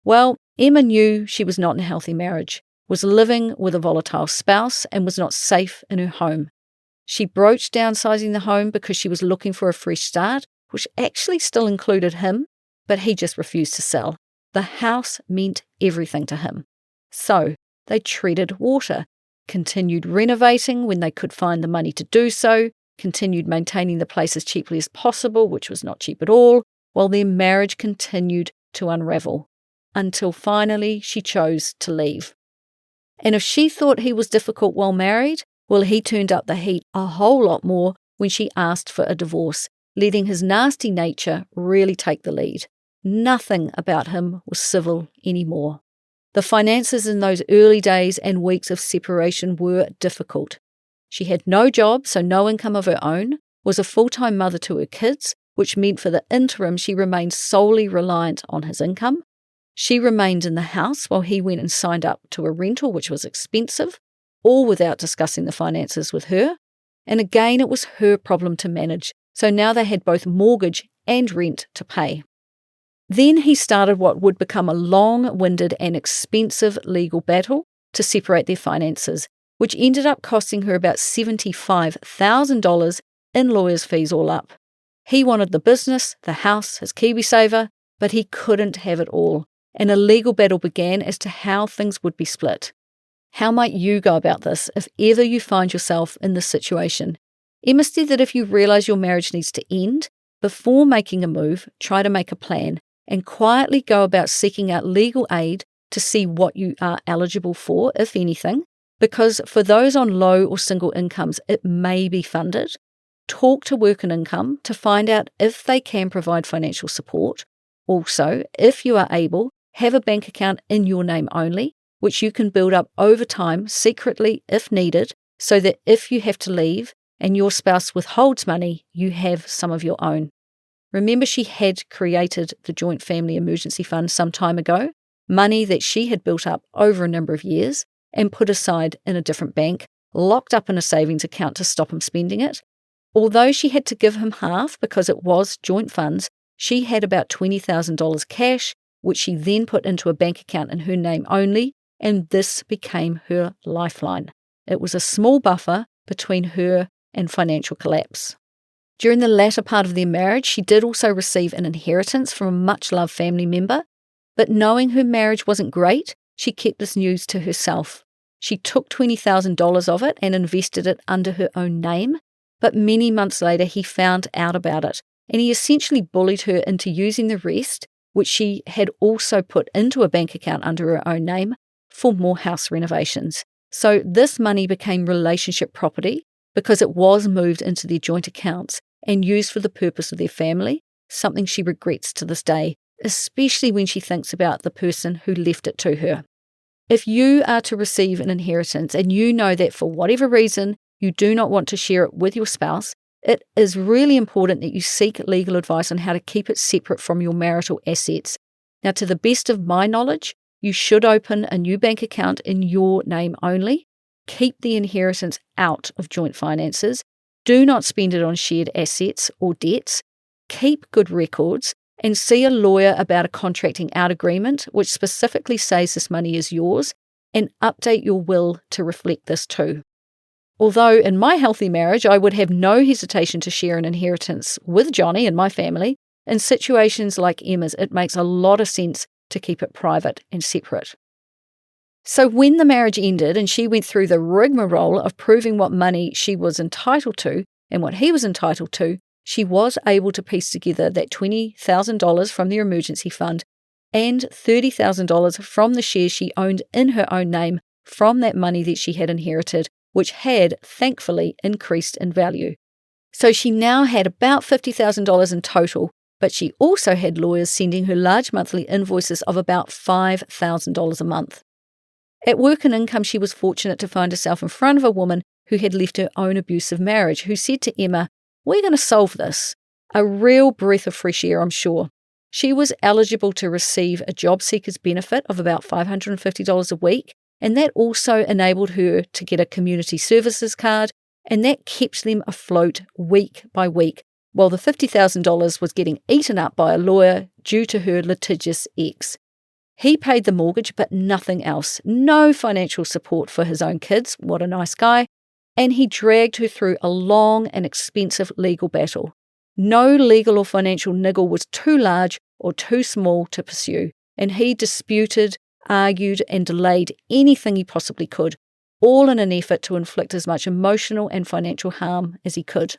Well, Emma knew she was not in a healthy marriage, was living with a volatile spouse, and was not safe in her home. She broached downsizing the home because she was looking for a fresh start, which actually still included him, but he just refused to sell. The house meant everything to him. So they treaded water, continued renovating when they could find the money to do so, continued maintaining the place as cheaply as possible, which was not cheap at all, while their marriage continued to unravel, until finally she chose to leave. And if she thought he was difficult while married, well, he turned up the heat a whole lot more when she asked for a divorce, letting his nasty nature really take the lead. Nothing about him was civil anymore. The finances in those early days and weeks of separation were difficult. She had no job, so no income of her own, was a full-time mother to her kids, which meant for the interim she remained solely reliant on his income. She remained in the house while he went and signed up to a rental, which was expensive, all without discussing the finances with her. And again, it was her problem to manage, so now they had both mortgage and rent to pay. Then he started what would become a long-winded and expensive legal battle to separate their finances, which ended up costing her about $75,000 in lawyers' fees all up. He wanted the business, the house, his KiwiSaver, but he couldn't have it all, and a legal battle began as to how things would be split. How might you go about this if ever you find yourself in this situation? Emma said that if you realise your marriage needs to end, before making a move, try to make a plan and quietly go about seeking out legal aid to see what you are eligible for, if anything, because for those on low or single incomes, it may be funded. Talk to Work and Income to find out if they can provide financial support. Also, if you are able, have a bank account in your name only, which you can build up over time secretly if needed, so that if you have to leave and your spouse withholds money, you have some of your own. Remember, she had created the Joint Family Emergency Fund some time ago, money that she had built up over a number of years and put aside in a different bank, locked up in a savings account to stop him spending it. Although she had to give him half because it was joint funds, she had about $20,000 cash, which she then put into a bank account in her name only, and this became her lifeline. It was a small buffer between her and financial collapse. During the latter part of their marriage, she did also receive an inheritance from a much-loved family member, but knowing her marriage wasn't great, she kept this news to herself. She took $20,000 of it and invested it under her own name, but many months later he found out about it, and he essentially bullied her into using the rest, which she had also put into a bank account under her own name, for more house renovations. So this money became relationship property because it was moved into their joint accounts and used for the purpose of their family, something she regrets to this day, especially when she thinks about the person who left it to her. If you are to receive an inheritance and you know that for whatever reason you do not want to share it with your spouse, it is really important that you seek legal advice on how to keep it separate from your marital assets. Now, to the best of my knowledge, you should open a new bank account in your name only. Keep the inheritance out of joint finances. Do not spend it on shared assets or debts. Keep good records and see a lawyer about a contracting out agreement, which specifically says this money is yours, and update your will to reflect this too. Although in my healthy marriage, I would have no hesitation to share an inheritance with Johnny and my family, in situations like Emma's, it makes a lot of sense to keep it private and separate. So when the marriage ended and she went through the rigmarole of proving what money she was entitled to and what he was entitled to, she was able to piece together that $20,000 from their emergency fund and $30,000 from the shares she owned in her own name from that money that she had inherited, which had, thankfully, increased in value. So she now had about $50,000 in total, but she also had lawyers sending her large monthly invoices of about $5,000 a month. At work and income, she was fortunate to find herself in front of a woman who had left her own abusive marriage, who said to Emma, "We're going to solve this." A real breath of fresh air, I'm sure. She was eligible to receive a job seeker's benefit of about $550 a week, and that also enabled her to get a community services card, and that kept them afloat week by week, while the $50,000 was getting eaten up by a lawyer due to her litigious ex. He paid the mortgage, but nothing else. No financial support for his own kids. What a nice guy. And he dragged her through a long and expensive legal battle. No legal or financial niggle was too large or too small to pursue, and he disputed, argued, and delayed anything he possibly could, all in an effort to inflict as much emotional and financial harm as he could.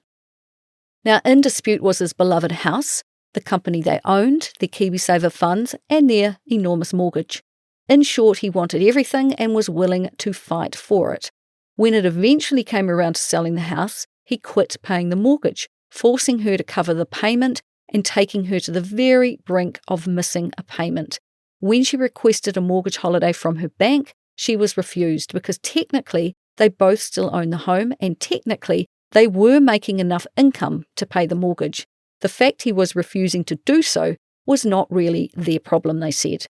Now, in dispute was his beloved house, the company they owned, their KiwiSaver funds, and their enormous mortgage. In short, he wanted everything and was willing to fight for it. When it eventually came around to selling the house, he quit paying the mortgage, forcing her to cover the payment and taking her to the very brink of missing a payment. When she requested a mortgage holiday from her bank, she was refused because technically they both still own the home and technically they were making enough income to pay the mortgage. The fact he was refusing to do so was not really their problem, they said.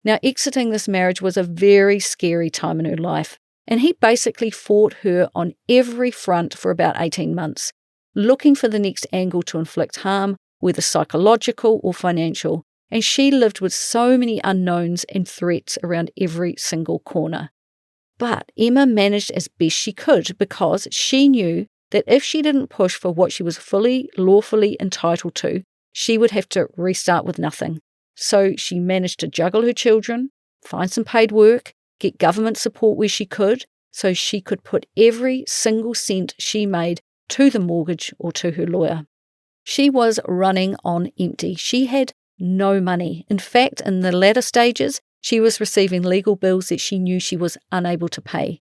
Now, exiting this marriage was a very scary time in her life, and he basically fought her on every front for about 18 months, looking for the next angle to inflict harm, whether psychological or financial, and she lived with so many unknowns and threats around every single corner. But Emma managed as best she could because she knew that if she didn't push for what she was fully, lawfully entitled to, she would have to restart with nothing. So she managed to juggle her children, find some paid work, get government support where she could, so she could put every single cent she made to the mortgage or to her lawyer. She was running on empty. She had no money. In fact, in the latter stages, she was receiving legal bills that she knew she was unable to pay.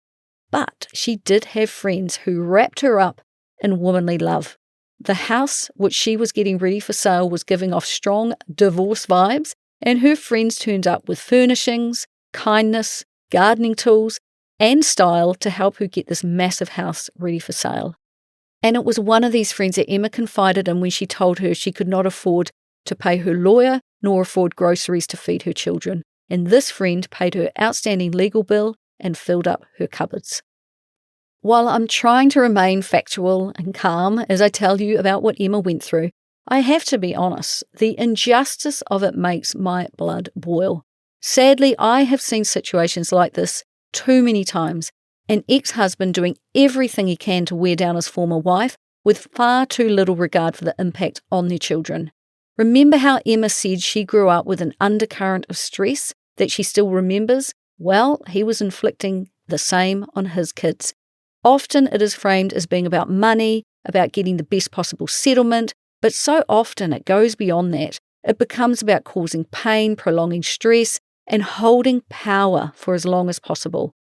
But she did have friends who wrapped her up in womanly love. The house, which she was getting ready for sale, was giving off strong divorce vibes, and her friends turned up with furnishings, kindness, gardening tools, and style to help her get this massive house ready for sale. And it was one of these friends that Emma confided in when she told her she could not afford to pay her lawyer nor afford groceries to feed her children. And this friend paid her outstanding legal bill and filled up her cupboards. While I'm trying to remain factual and calm as I tell you about what Emma went through, I have to be honest, the injustice of it makes my blood boil. Sadly, I have seen situations like this too many times, an ex-husband doing everything he can to wear down his former wife with far too little regard for the impact on their children. Remember how Emma said she grew up with an undercurrent of stress that she still remembers? Well, he was inflicting the same on his kids. Often it is framed as being about money, about getting the best possible settlement, but so often it goes beyond that. It becomes about causing pain, prolonging stress, and holding power for as long as possible.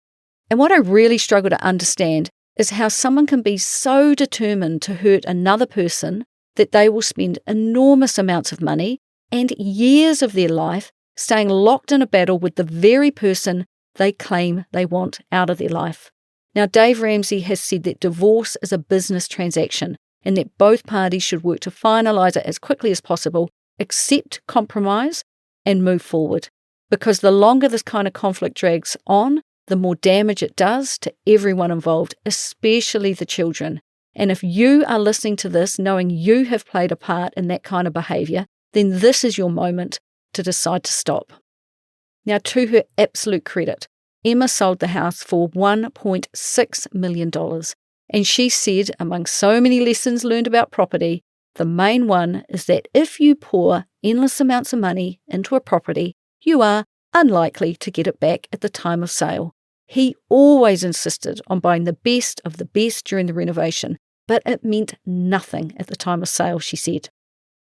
And what I really struggle to understand is how someone can be so determined to hurt another person that they will spend enormous amounts of money and years of their life staying locked in a battle with the very person they claim they want out of their life. Now, Dave Ramsey has said that divorce is a business transaction and that both parties should work to finalise it as quickly as possible, accept compromise, and move forward. Because the longer this kind of conflict drags on, the more damage it does to everyone involved, especially the children. And if you are listening to this knowing you have played a part in that kind of behaviour, then this is your moment to decide to stop. Now, to her absolute credit, Emma sold the house for $1.6 million. And she said, among so many lessons learned about property, the main one is that if you pour endless amounts of money into a property, you are unlikely to get it back at the time of sale. He always insisted on buying the best of the best during the renovation, but it meant nothing at the time of sale, she said.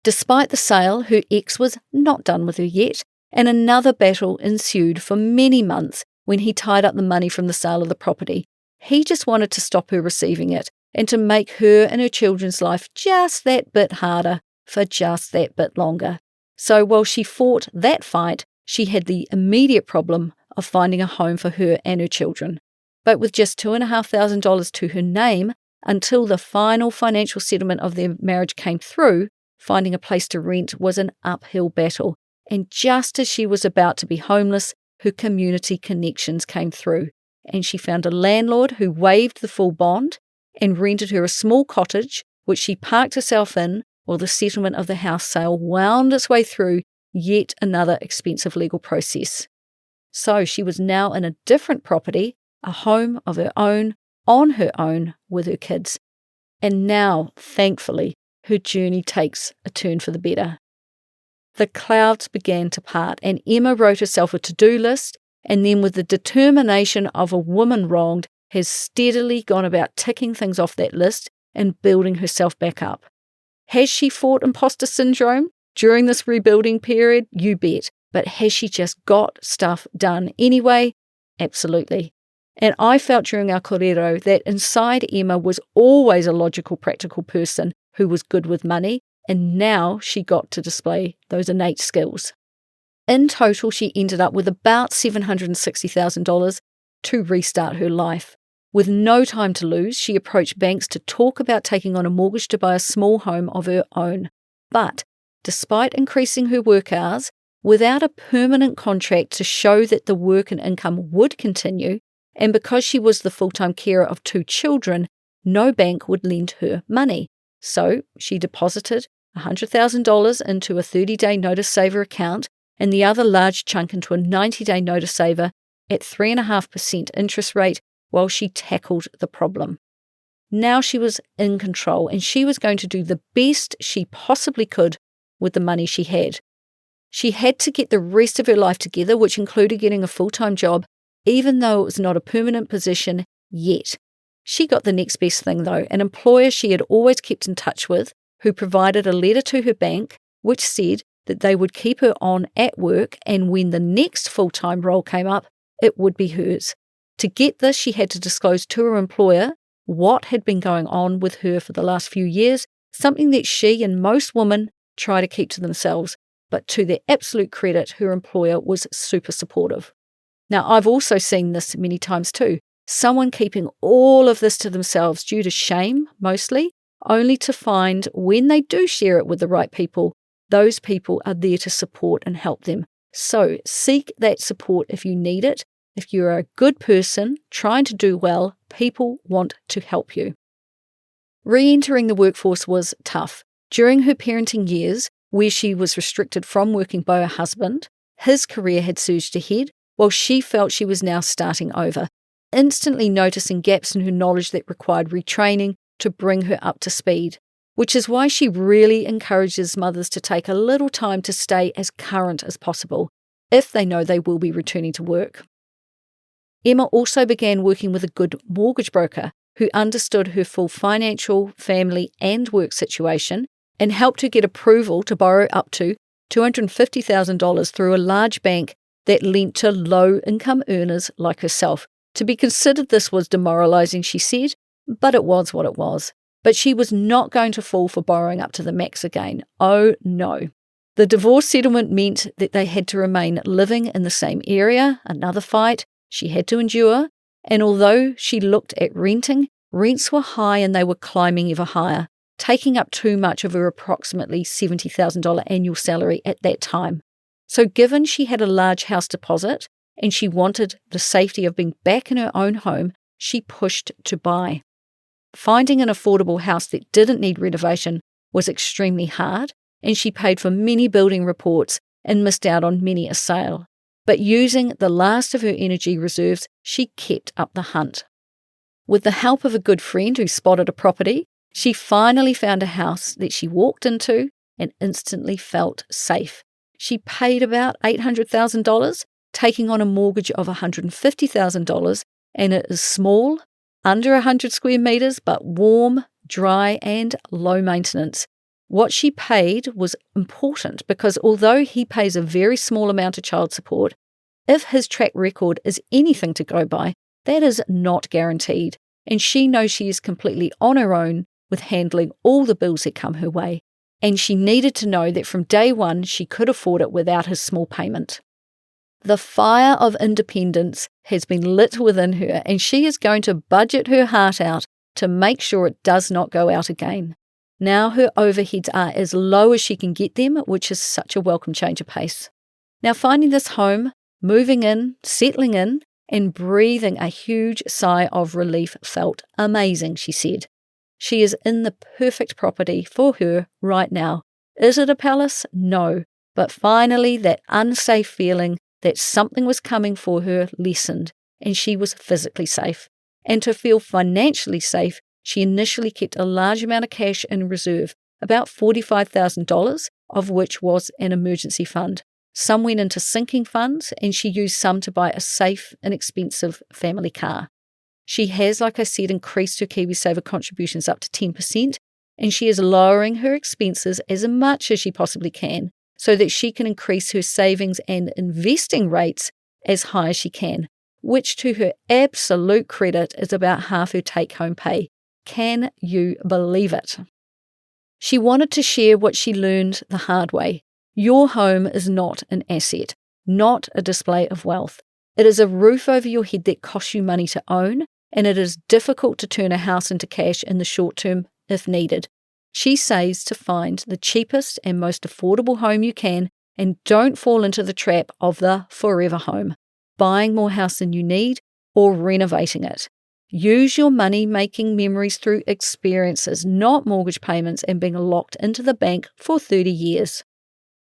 Despite the sale, her ex was not done with her yet, and another battle ensued for many months when he tied up the money from the sale of the property. He just wanted to stop her receiving it and to make her and her children's life just that bit harder for just that bit longer. So while she fought that fight, she had the immediate problem of finding a home for her and her children. But with just $2,500 to her name, until the final financial settlement of their marriage came through, finding a place to rent was an uphill battle. And just as she was about to be homeless, her community connections came through, and she found a landlord who waived the full bond and rented her a small cottage, which she parked herself in while the settlement of the house sale wound its way through yet another expensive legal process. So she was now in a different property, a home of her own, on her own with her kids. And now, thankfully, her journey takes a turn for the better. The clouds began to part, and Emma wrote herself a to-do list, and then with the determination of a woman wronged, has steadily gone about ticking things off that list and building herself back up. Has she fought imposter syndrome during this rebuilding period? You bet. But has she just got stuff done anyway? Absolutely. And I felt during our korero that inside Emma was always a logical, practical person who was good with money, and now she got to display those innate skills. In total, she ended up with about $760,000 to restart her life. With no time to lose, she approached banks to talk about taking on a mortgage to buy a small home of her own. But despite increasing her work hours, without a permanent contract to show that the work and income would continue, and because she was the full-time carer of 2 children, no bank would lend her money. So she deposited $100,000 into a 30-day notice saver account and the other large chunk into a 90-day notice saver at 3.5% interest rate while she tackled the problem. Now she was in control, and she was going to do the best she possibly could with the money she had. She had to get the rest of her life together, which included getting a full-time job, even though it was not a permanent position yet. She got the next best thing though, an employer she had always kept in touch with, who provided a letter to her bank which said that they would keep her on at work, and when the next full-time role came up, it would be hers. To get this, she had to disclose to her employer what had been going on with her for the last few years, something that she and most women try to keep to themselves. But to their absolute credit, her employer was super supportive. Now, I've also seen this many times too. Someone keeping all of this to themselves due to shame, mostly, only to find when they do share it with the right people, those people are there to support and help them. So seek that support if you need it. If you're a good person trying to do well, people want to help you. Re-entering the workforce was tough. During her parenting years, where she was restricted from working by her husband, his career had surged ahead, while she felt she was now starting over, instantly noticing gaps in her knowledge that required retraining to bring her up to speed, which is why she really encourages mothers to take a little time to stay as current as possible, if they know they will be returning to work. Emma also began working with a good mortgage broker who understood her full financial, family, and work situation and helped her get approval to borrow up to $250,000 through a large bank that lent to low-income earners like herself. To be considered this was demoralizing, she said, but it was what it was. But she was not going to fall for borrowing up to the max again. Oh no. The divorce settlement meant that they had to remain living in the same area, another fight she had to endure, and although she looked at renting, rents were high and they were climbing ever higher, taking up too much of her approximately $70,000 annual salary at that time. So given she had a large house deposit and she wanted the safety of being back in her own home, she pushed to buy. Finding an affordable house that didn't need renovation was extremely hard, and she paid for many building reports and missed out on many a sale. But using the last of her energy reserves, she kept up the hunt. With the help of a good friend who spotted a property, she finally found a house that she walked into and instantly felt safe. She paid about $800,000, taking on a mortgage of $150,000, and it is small, under 100 square metres, but warm, dry and low maintenance. What she paid was important because although he pays a very small amount of child support, if his track record is anything to go by, that is not guaranteed, and she knows she is completely on her own with handling all the bills that come her way, and she needed to know that from day one she could afford it without his small payment. The fire of independence has been lit within her, and she is going to budget her heart out to make sure it does not go out again. Now her overheads are as low as she can get them, which is such a welcome change of pace. Now finding this home, moving in, settling in, and breathing a huge sigh of relief felt amazing, she said. She is in the perfect property for her right now. Is it a palace? No. But finally, that unsafe feeling that something was coming for her lessened, and she was physically safe. And to feel financially safe, she initially kept a large amount of cash in reserve, about $45,000, of which was an emergency fund. Some went into sinking funds, and she used some to buy a safe, inexpensive family car. She has, like I said, increased her KiwiSaver contributions up to 10%, and she is lowering her expenses as much as she possibly can so that she can increase her savings and investing rates as high as she can, which to her absolute credit is about half her take-home pay. Can you believe it? She wanted to share what she learned the hard way. Your home is not an asset, not a display of wealth. It is a roof over your head that costs you money to own, and it is difficult to turn a house into cash in the short term if needed. She says to find the cheapest and most affordable home you can, and don't fall into the trap of the forever home, buying more house than you need or renovating it. Use your money-making memories through experiences, not mortgage payments and being locked into the bank for 30 years.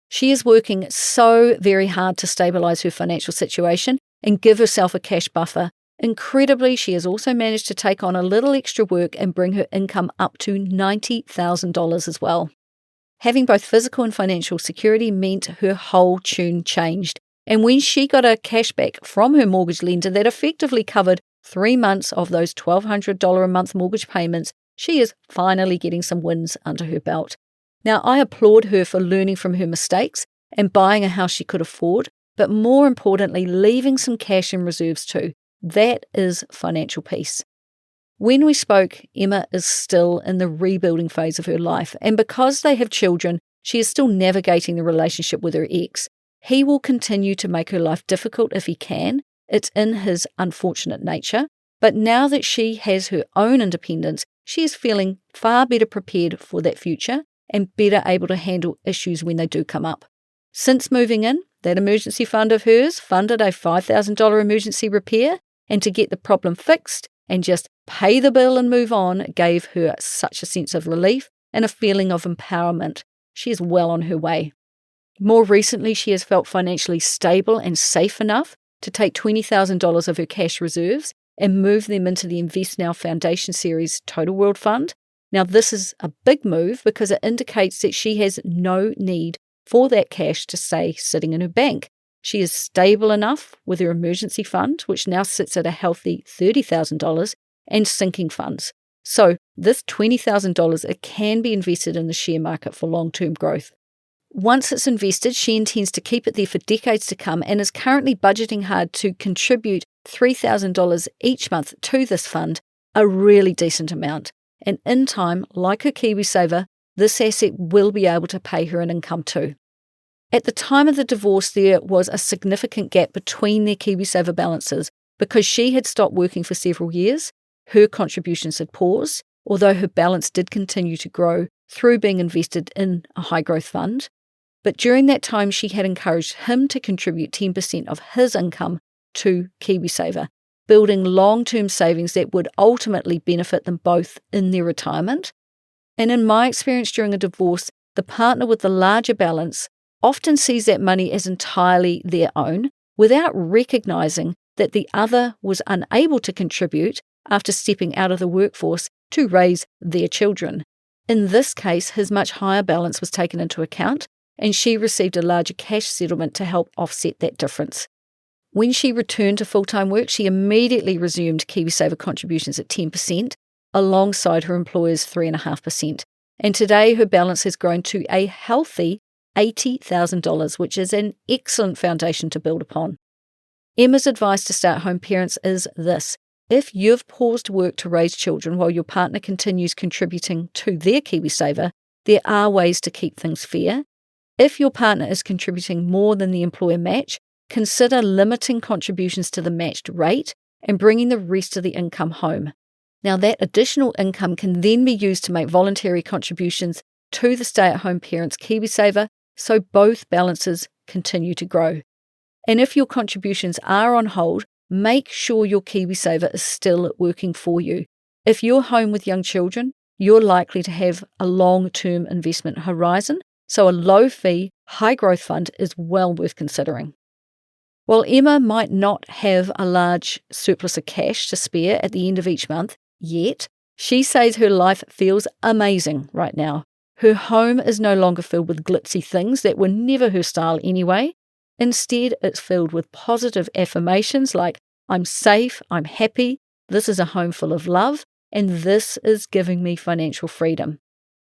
She is working so very hard to stabilise her financial situation and give herself a cash buffer. Incredibly, she has also managed to take on a little extra work and bring her income up to $90,000 as well. Having both physical and financial security meant her whole tune changed. And when she got a cashback from her mortgage lender that effectively covered 3 months of those $1,200 a month mortgage payments, she is finally getting some wins under her belt. Now, I applaud her for learning from her mistakes and buying a house she could afford, but more importantly, leaving some cash in reserves too. That is financial peace. When we spoke, Emma is still in the rebuilding phase of her life, and because they have children, she is still navigating the relationship with her ex. He will continue to make her life difficult if he can. It's in his unfortunate nature. But now that she has her own independence, she is feeling far better prepared for that future and better able to handle issues when they do come up. Since moving in, that emergency fund of hers funded a $5,000 emergency repair, and to get the problem fixed and just pay the bill and move on gave her such a sense of relief and a feeling of empowerment. She is well on her way. More recently, she has felt financially stable and safe enough to take $20,000 of her cash reserves and move them into the Invest Now Foundation Series Total World Fund. Now, this is a big move because it indicates that she has no need for that cash to stay sitting in her bank. She is stable enough with her emergency fund, which now sits at a healthy $30,000, and sinking funds. So this $20,000, it can be invested in the share market for long-term growth. Once it's invested, she intends to keep it there for decades to come and is currently budgeting hard to contribute $3,000 each month to this fund, a really decent amount. And in time, like her KiwiSaver, this asset will be able to pay her an income too. At the time of the divorce, there was a significant gap between their KiwiSaver balances because she had stopped working for several years. Her contributions had paused, although her balance did continue to grow through being invested in a high-growth fund. But during that time, she had encouraged him to contribute 10% of his income to KiwiSaver, building long-term savings that would ultimately benefit them both in their retirement. And in my experience during a divorce, the partner with the larger balance often sees that money as entirely their own without recognizing that the other was unable to contribute after stepping out of the workforce to raise their children. In this case, his much higher balance was taken into account, and she received a larger cash settlement to help offset that difference. When she returned to full-time work, she immediately resumed KiwiSaver contributions at 10%, alongside her employer's 3.5%. And today her balance has grown to a healthy $80,000, which is an excellent foundation to build upon. Emma's advice to stay-at-home parents is this: if you've paused work to raise children while your partner continues contributing to their KiwiSaver, there are ways to keep things fair. If your partner is contributing more than the employer match, consider limiting contributions to the matched rate and bringing the rest of the income home. Now, that additional income can then be used to make voluntary contributions to the stay-at-home parents' KiwiSaver, so both balances continue to grow. And if your contributions are on hold, make sure your KiwiSaver is still working for you. If you're home with young children, you're likely to have a long-term investment horizon, so a low-fee, high-growth fund is well worth considering. While Emma might not have a large surplus of cash to spare at the end of each month yet, she says her life feels amazing right now. Her home is no longer filled with glitzy things that were never her style anyway. Instead, it's filled with positive affirmations like, I'm safe, I'm happy, this is a home full of love, and this is giving me financial freedom.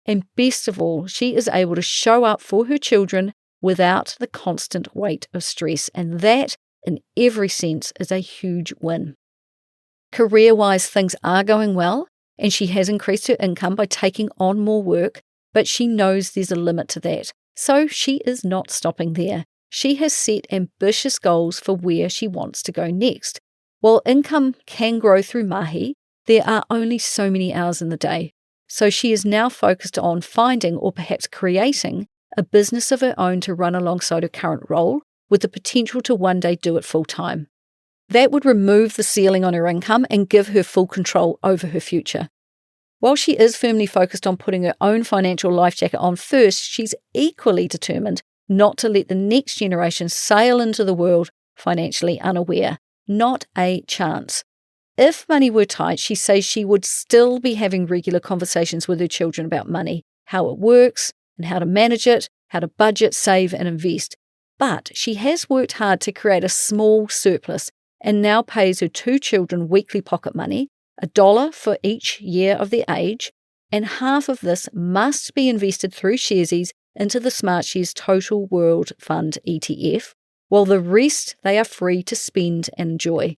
And best of all, she is able to show up for her children without the constant weight of stress, and that, in every sense, is a huge win. Career-wise, things are going well, and she has increased her income by taking on more work, but she knows there's a limit to that, so she is not stopping there. She has set ambitious goals for where she wants to go next. While income can grow through mahi, there are only so many hours in the day, so she is now focused on finding or perhaps creating a business of her own to run alongside her current role, with the potential to one day do it full-time. That would remove the ceiling on her income and give her full control over her future. While she is firmly focused on putting her own financial life jacket on first, she's equally determined not to let the next generation sail into the world financially unaware. Not a chance. If money were tight, she says she would still be having regular conversations with her children about money, how it works, and how to manage it, how to budget, save, and invest. But she has worked hard to create a small surplus and now pays her 2 children weekly pocket money, $1 for each year of their age, and half of this must be invested through Sharesies into the SmartShares Total World Fund ETF, while the rest they are free to spend and enjoy.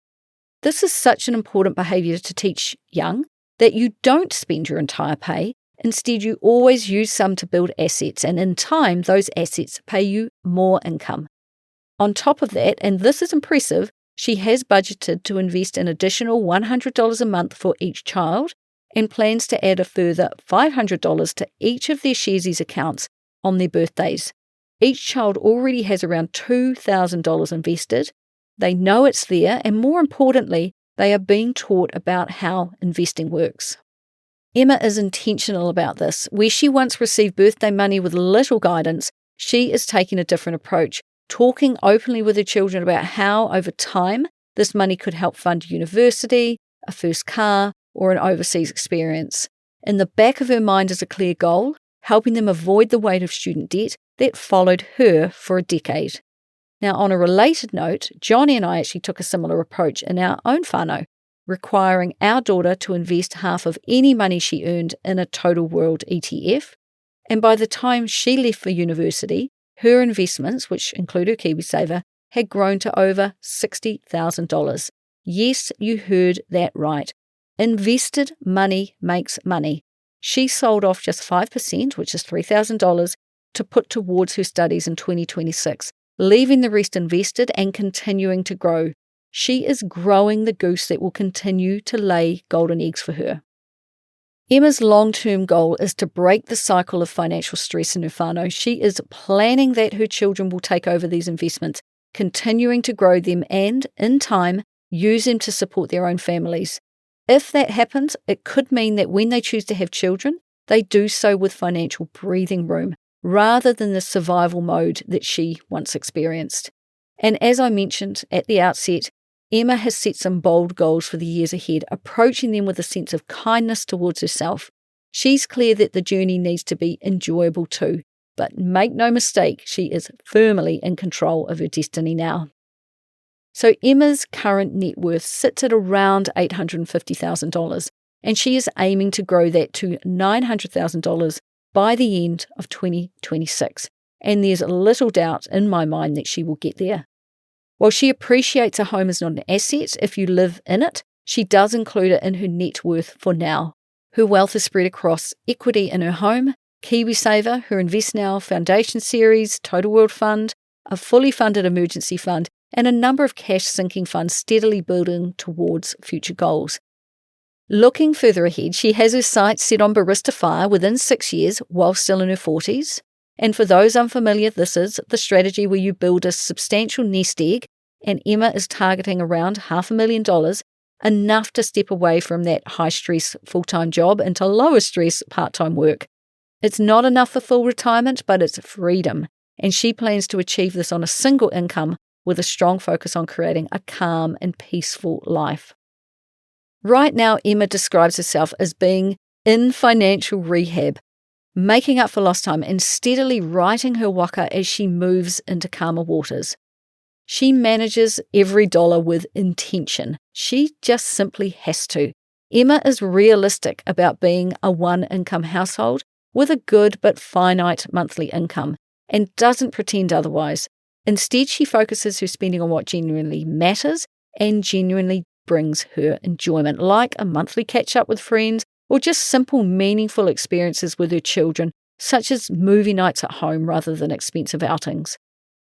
This is such an important behaviour to teach young, that you don't spend your entire pay. Instead, you always use some to build assets, and in time, those assets pay you more income. On top of that, and this is impressive, she has budgeted to invest an additional $100 a month for each child and plans to add a further $500 to each of their Sharesies accounts on their birthdays. Each child already has around $2,000 invested. They know it's there, and more importantly, they are being taught about how investing works. Emma is intentional about this. Where she once received birthday money with little guidance, she is taking a different approach, talking openly with her children about how, over time, this money could help fund university, a first car, or an overseas experience. In the back of her mind is a clear goal, helping them avoid the weight of student debt that followed her for a decade. Now, on a related note, Johnny and I actually took a similar approach in our own whānau, requiring our daughter to invest half of any money she earned in a Total World ETF. And by the time she left for university, her investments, which include her KiwiSaver, had grown to over $60,000. Yes, you heard that right. Invested money makes money. She sold off just 5%, which is $3,000, to put towards her studies in 2026, leaving the rest invested and continuing to grow. She is growing the goose that will continue to lay golden eggs for her. Emma's long-term goal is to break the cycle of financial stress in her whānau. She is planning that her children will take over these investments, continuing to grow them and, in time, use them to support their own families. If that happens, it could mean that when they choose to have children, they do so with financial breathing room, rather than the survival mode that she once experienced. And as I mentioned at the outset, Emma has set some bold goals for the years ahead, approaching them with a sense of kindness towards herself. She's clear that the journey needs to be enjoyable too, but make no mistake, she is firmly in control of her destiny now. So Emma's current net worth sits at around $850,000, and she is aiming to grow that to $900,000 by the end of 2026. And there's little doubt in my mind that she will get there. While she appreciates a home is not an asset if you live in it, she does include it in her net worth for now. Her wealth is spread across equity in her home, KiwiSaver, her Invest Now Foundation series, Total World Fund, a fully funded emergency fund, and a number of cash sinking funds steadily building towards future goals. Looking further ahead, she has her sights set on barista fire within 6 years while still in her 40s. And for those unfamiliar, this is the strategy where you build a substantial nest egg, and Emma is targeting around $500,000, enough to step away from that high-stress full-time job into lower-stress part-time work. It's not enough for full retirement, but it's freedom, and she plans to achieve this on a single income with a strong focus on creating a calm and peaceful life. Right now, Emma describes herself as being in financial rehab, making up for lost time and steadily writing her waka as she moves into calmer waters. She manages every dollar with intention. She just simply has to. Emma is realistic about being a one-income household with a good but finite monthly income and doesn't pretend otherwise. Instead, she focuses her spending on what genuinely matters and genuinely brings her enjoyment, like a monthly catch-up with friends or just simple, meaningful experiences with her children, such as movie nights at home rather than expensive outings.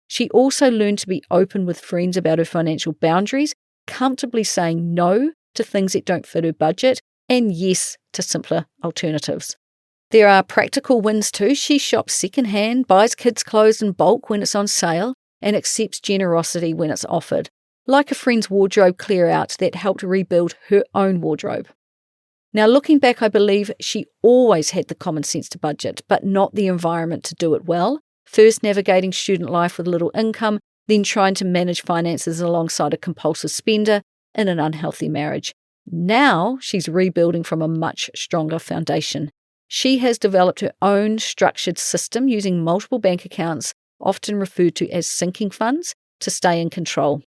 She also learned to be open with friends about her financial boundaries, comfortably saying no to things that don't fit her budget and yes to simpler alternatives. There are practical wins too. She shops secondhand, buys kids' clothes in bulk when it's on sale, and accepts generosity when it's offered, like a friend's wardrobe clear-out that helped rebuild her own wardrobe. Now, looking back, I believe she always had the common sense to budget, but not the environment to do it well. First navigating student life with little income, then trying to manage finances alongside a compulsive spender in an unhealthy marriage. Now she's rebuilding from a much stronger foundation. She has developed her own structured system using multiple bank accounts, often referred to as sinking funds, to stay in control.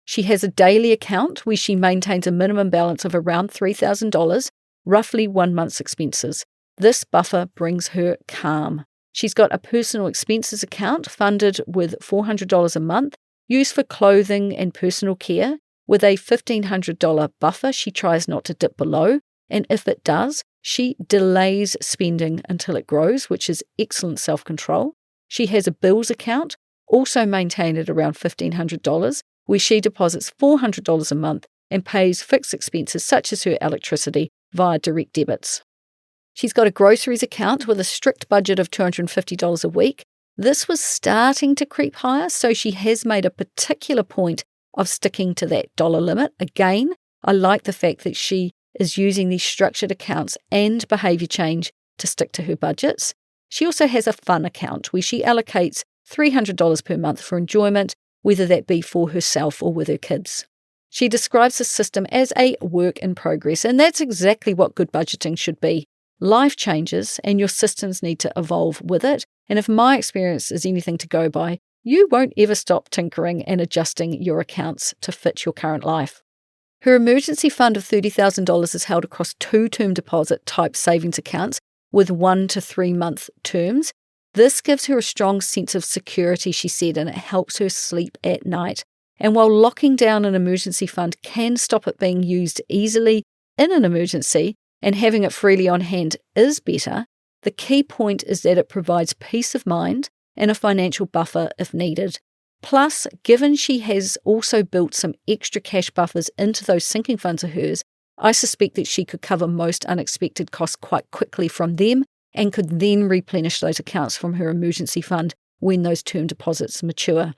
She has a daily account where she maintains a minimum balance of around $3,000, roughly 1 month's expenses. This buffer brings her calm. She's got a personal expenses account funded with $400 a month, used for clothing and personal care. With a $1,500 buffer, she tries not to dip below, and if it does, she delays spending until it grows, which is excellent self-control. She has a bills account, also maintained at around $1,500, where she deposits $400 a month and pays fixed expenses such as her electricity via direct debits. She's got a groceries account with a strict budget of $250 a week. This was starting to creep higher, so she has made a particular point of sticking to that dollar limit. Again, I like the fact that she is using these structured accounts and behaviour change to stick to her budgets. She also has a fun account where she allocates $300 per month for enjoyment, whether that be for herself or with her kids. She describes the system as a work in progress, and that's exactly what good budgeting should be. Life changes and your systems need to evolve with it, and if my experience is anything to go by, you won't ever stop tinkering and adjusting your accounts to fit your current life. Her emergency fund of $30,000 is held across 2 term deposit type savings accounts with 1 to 3 month terms. This gives her a strong sense of security, she said, and it helps her sleep at night. And while locking down an emergency fund can stop it being used easily in an emergency, and having it freely on hand is better, the key point is that it provides peace of mind and a financial buffer if needed. Plus, given she has also built some extra cash buffers into those sinking funds of hers, I suspect that she could cover most unexpected costs quite quickly from them and could then replenish those accounts from her emergency fund when those term deposits mature.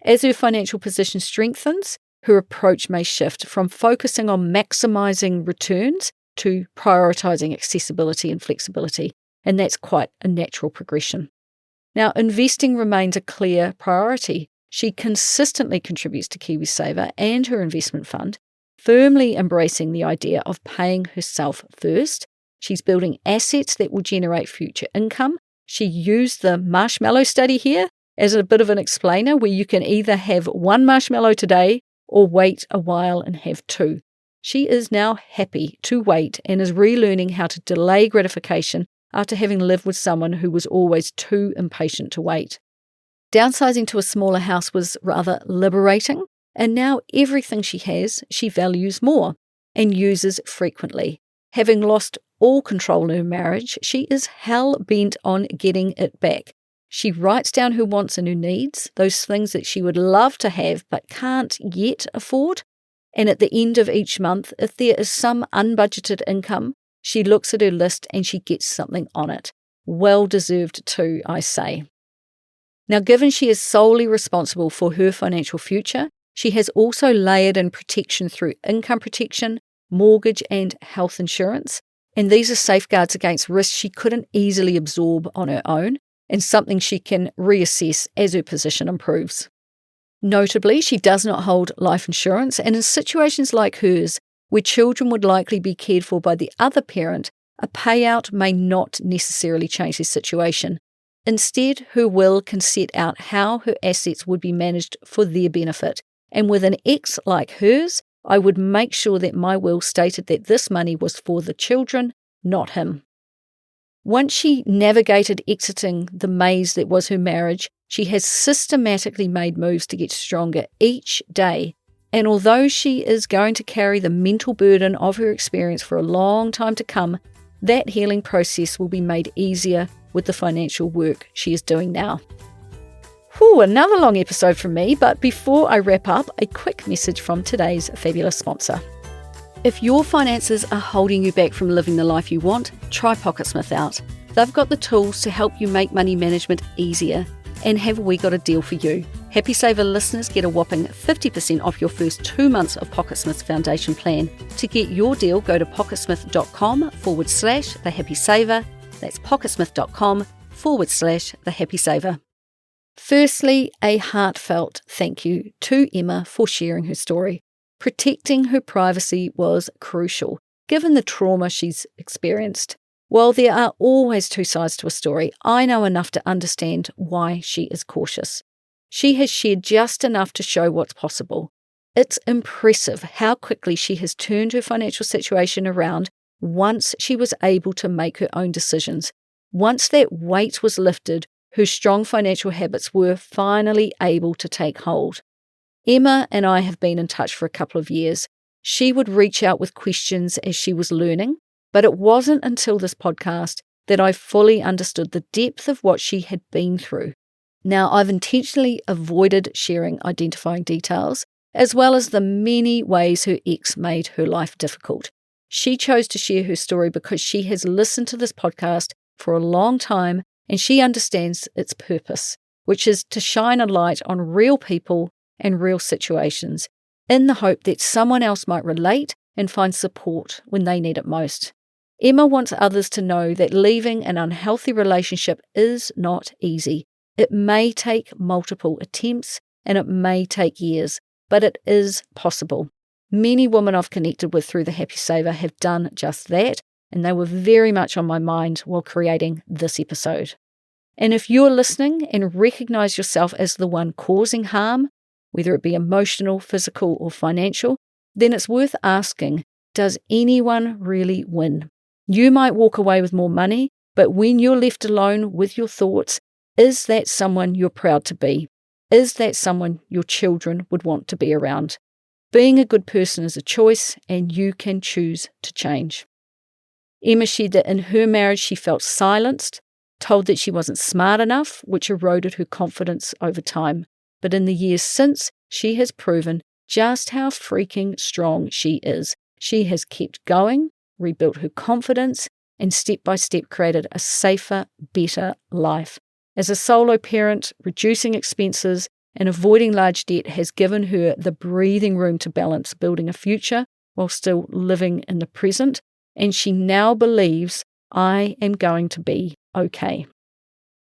As her financial position strengthens, her approach may shift from focusing on maximising returns to prioritising accessibility and flexibility, and that's quite a natural progression. Now, investing remains a clear priority. She consistently contributes to KiwiSaver and her investment fund, firmly embracing the idea of paying herself first. She's building assets that will generate future income. She used the marshmallow study here as a bit of an explainer, where you can either have one marshmallow today or wait a while and have two. She is now happy to wait and is relearning how to delay gratification after having lived with someone who was always too impatient to wait. Downsizing to a smaller house was rather liberating, and now everything she has, she values more and uses frequently. Having lost all control in her marriage, she is hell-bent on getting it back. She writes down her wants and her needs, those things that she would love to have but can't yet afford. And at the end of each month, if there is some unbudgeted income, she looks at her list and she gets something on it. Well deserved too, I say. Now, given she is solely responsible for her financial future, she has also layered in protection through income protection, mortgage and health insurance. And these are safeguards against risks she couldn't easily absorb on her own, and something she can reassess as her position improves. Notably, she does not hold life insurance, and in situations like hers, where children would likely be cared for by the other parent, a payout may not necessarily change the situation. Instead, her will can set out how her assets would be managed for their benefit, and with an ex like hers, I would make sure that my will stated that this money was for the children, not him. Once she navigated exiting the maze that was her marriage, she has systematically made moves to get stronger each day. And although she is going to carry the mental burden of her experience for a long time to come, that healing process will be made easier with the financial work she is doing now. Whew, another long episode from me, but before I wrap up, a quick message from today's fabulous sponsor. If your finances are holding you back from living the life you want, try PocketSmith out. They've got the tools to help you make money management easier. And have we got a deal for you? Happy Saver listeners get a whopping 50% off your first 2 months of PocketSmith's foundation plan. To get your deal, go to pocketsmith.com/thehappysaver. That's pocketsmith.com/thehappysaver. Firstly, a heartfelt thank you to Emma for sharing her story. Protecting her privacy was crucial, given the trauma she's experienced. While there are always two sides to a story, I know enough to understand why she is cautious. She has shared just enough to show what's possible. It's impressive how quickly she has turned her financial situation around once she was able to make her own decisions. Once that weight was lifted, her strong financial habits were finally able to take hold. Emma and I have been in touch for a couple of years. She would reach out with questions as she was learning, but it wasn't until this podcast that I fully understood the depth of what she had been through. Now, I've intentionally avoided sharing identifying details, as well as the many ways her ex made her life difficult. She chose to share her story because she has listened to this podcast for a long time and she understands its purpose, which is to shine a light on real people and real situations, in the hope that someone else might relate and find support when they need it most. Emma wants others to know that leaving an unhealthy relationship is not easy. It may take multiple attempts and it may take years, but it is possible. Many women I've connected with through the Happy Saver have done just that, and they were very much on my mind while creating this episode. And if you're listening and recognize yourself as the one causing harm, whether it be emotional, physical, or financial, then it's worth asking, does anyone really win? You might walk away with more money, but when you're left alone with your thoughts, is that someone you're proud to be? Is that someone your children would want to be around? Being a good person is a choice, and you can choose to change. Emma shared that in her marriage she felt silenced, told that she wasn't smart enough, which eroded her confidence over time. But in the years since, she has proven just how freaking strong she is. She has kept going, rebuilt her confidence, and step by step created a safer, better life. As a solo parent, reducing expenses and avoiding large debt has given her the breathing room to balance building a future while still living in the present, and she now believes, I am going to be okay.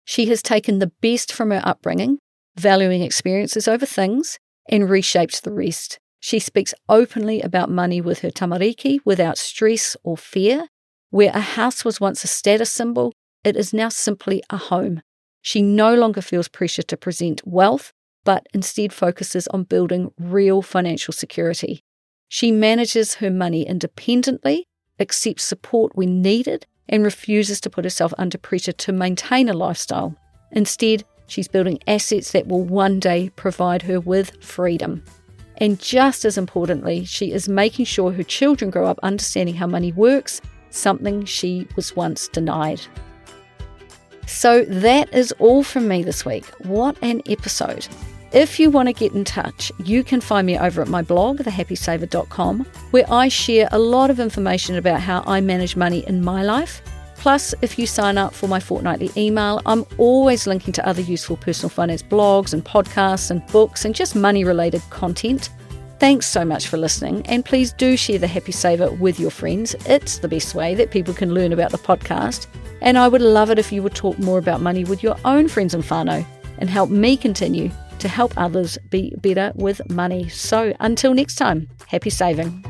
She has taken the best from her upbringing, valuing experiences over things, and reshaped the rest. She speaks openly about money with her tamariki without stress or fear. Where a house was once a status symbol, it is now simply a home. She no longer feels pressure to present wealth, but instead focuses on building real financial security. She manages her money independently, accepts support when needed, and refuses to put herself under pressure to maintain a lifestyle. Instead, she's building assets that will one day provide her with freedom. And just as importantly, she is making sure her children grow up understanding how money works, something she was once denied. So that is all from me this week. What an episode. If you want to get in touch, you can find me over at my blog, thehappysaver.com, where I share a lot of information about how I manage money in my life. Plus, if you sign up for my fortnightly email, I'm always linking to other useful personal finance blogs and podcasts and books and just money-related content. Thanks so much for listening, and please do share The Happy Saver with your friends. It's the best way that people can learn about the podcast, and I would love it if you would talk more about money with your own friends and whānau and help me continue to help others be better with money. So until next time, happy saving.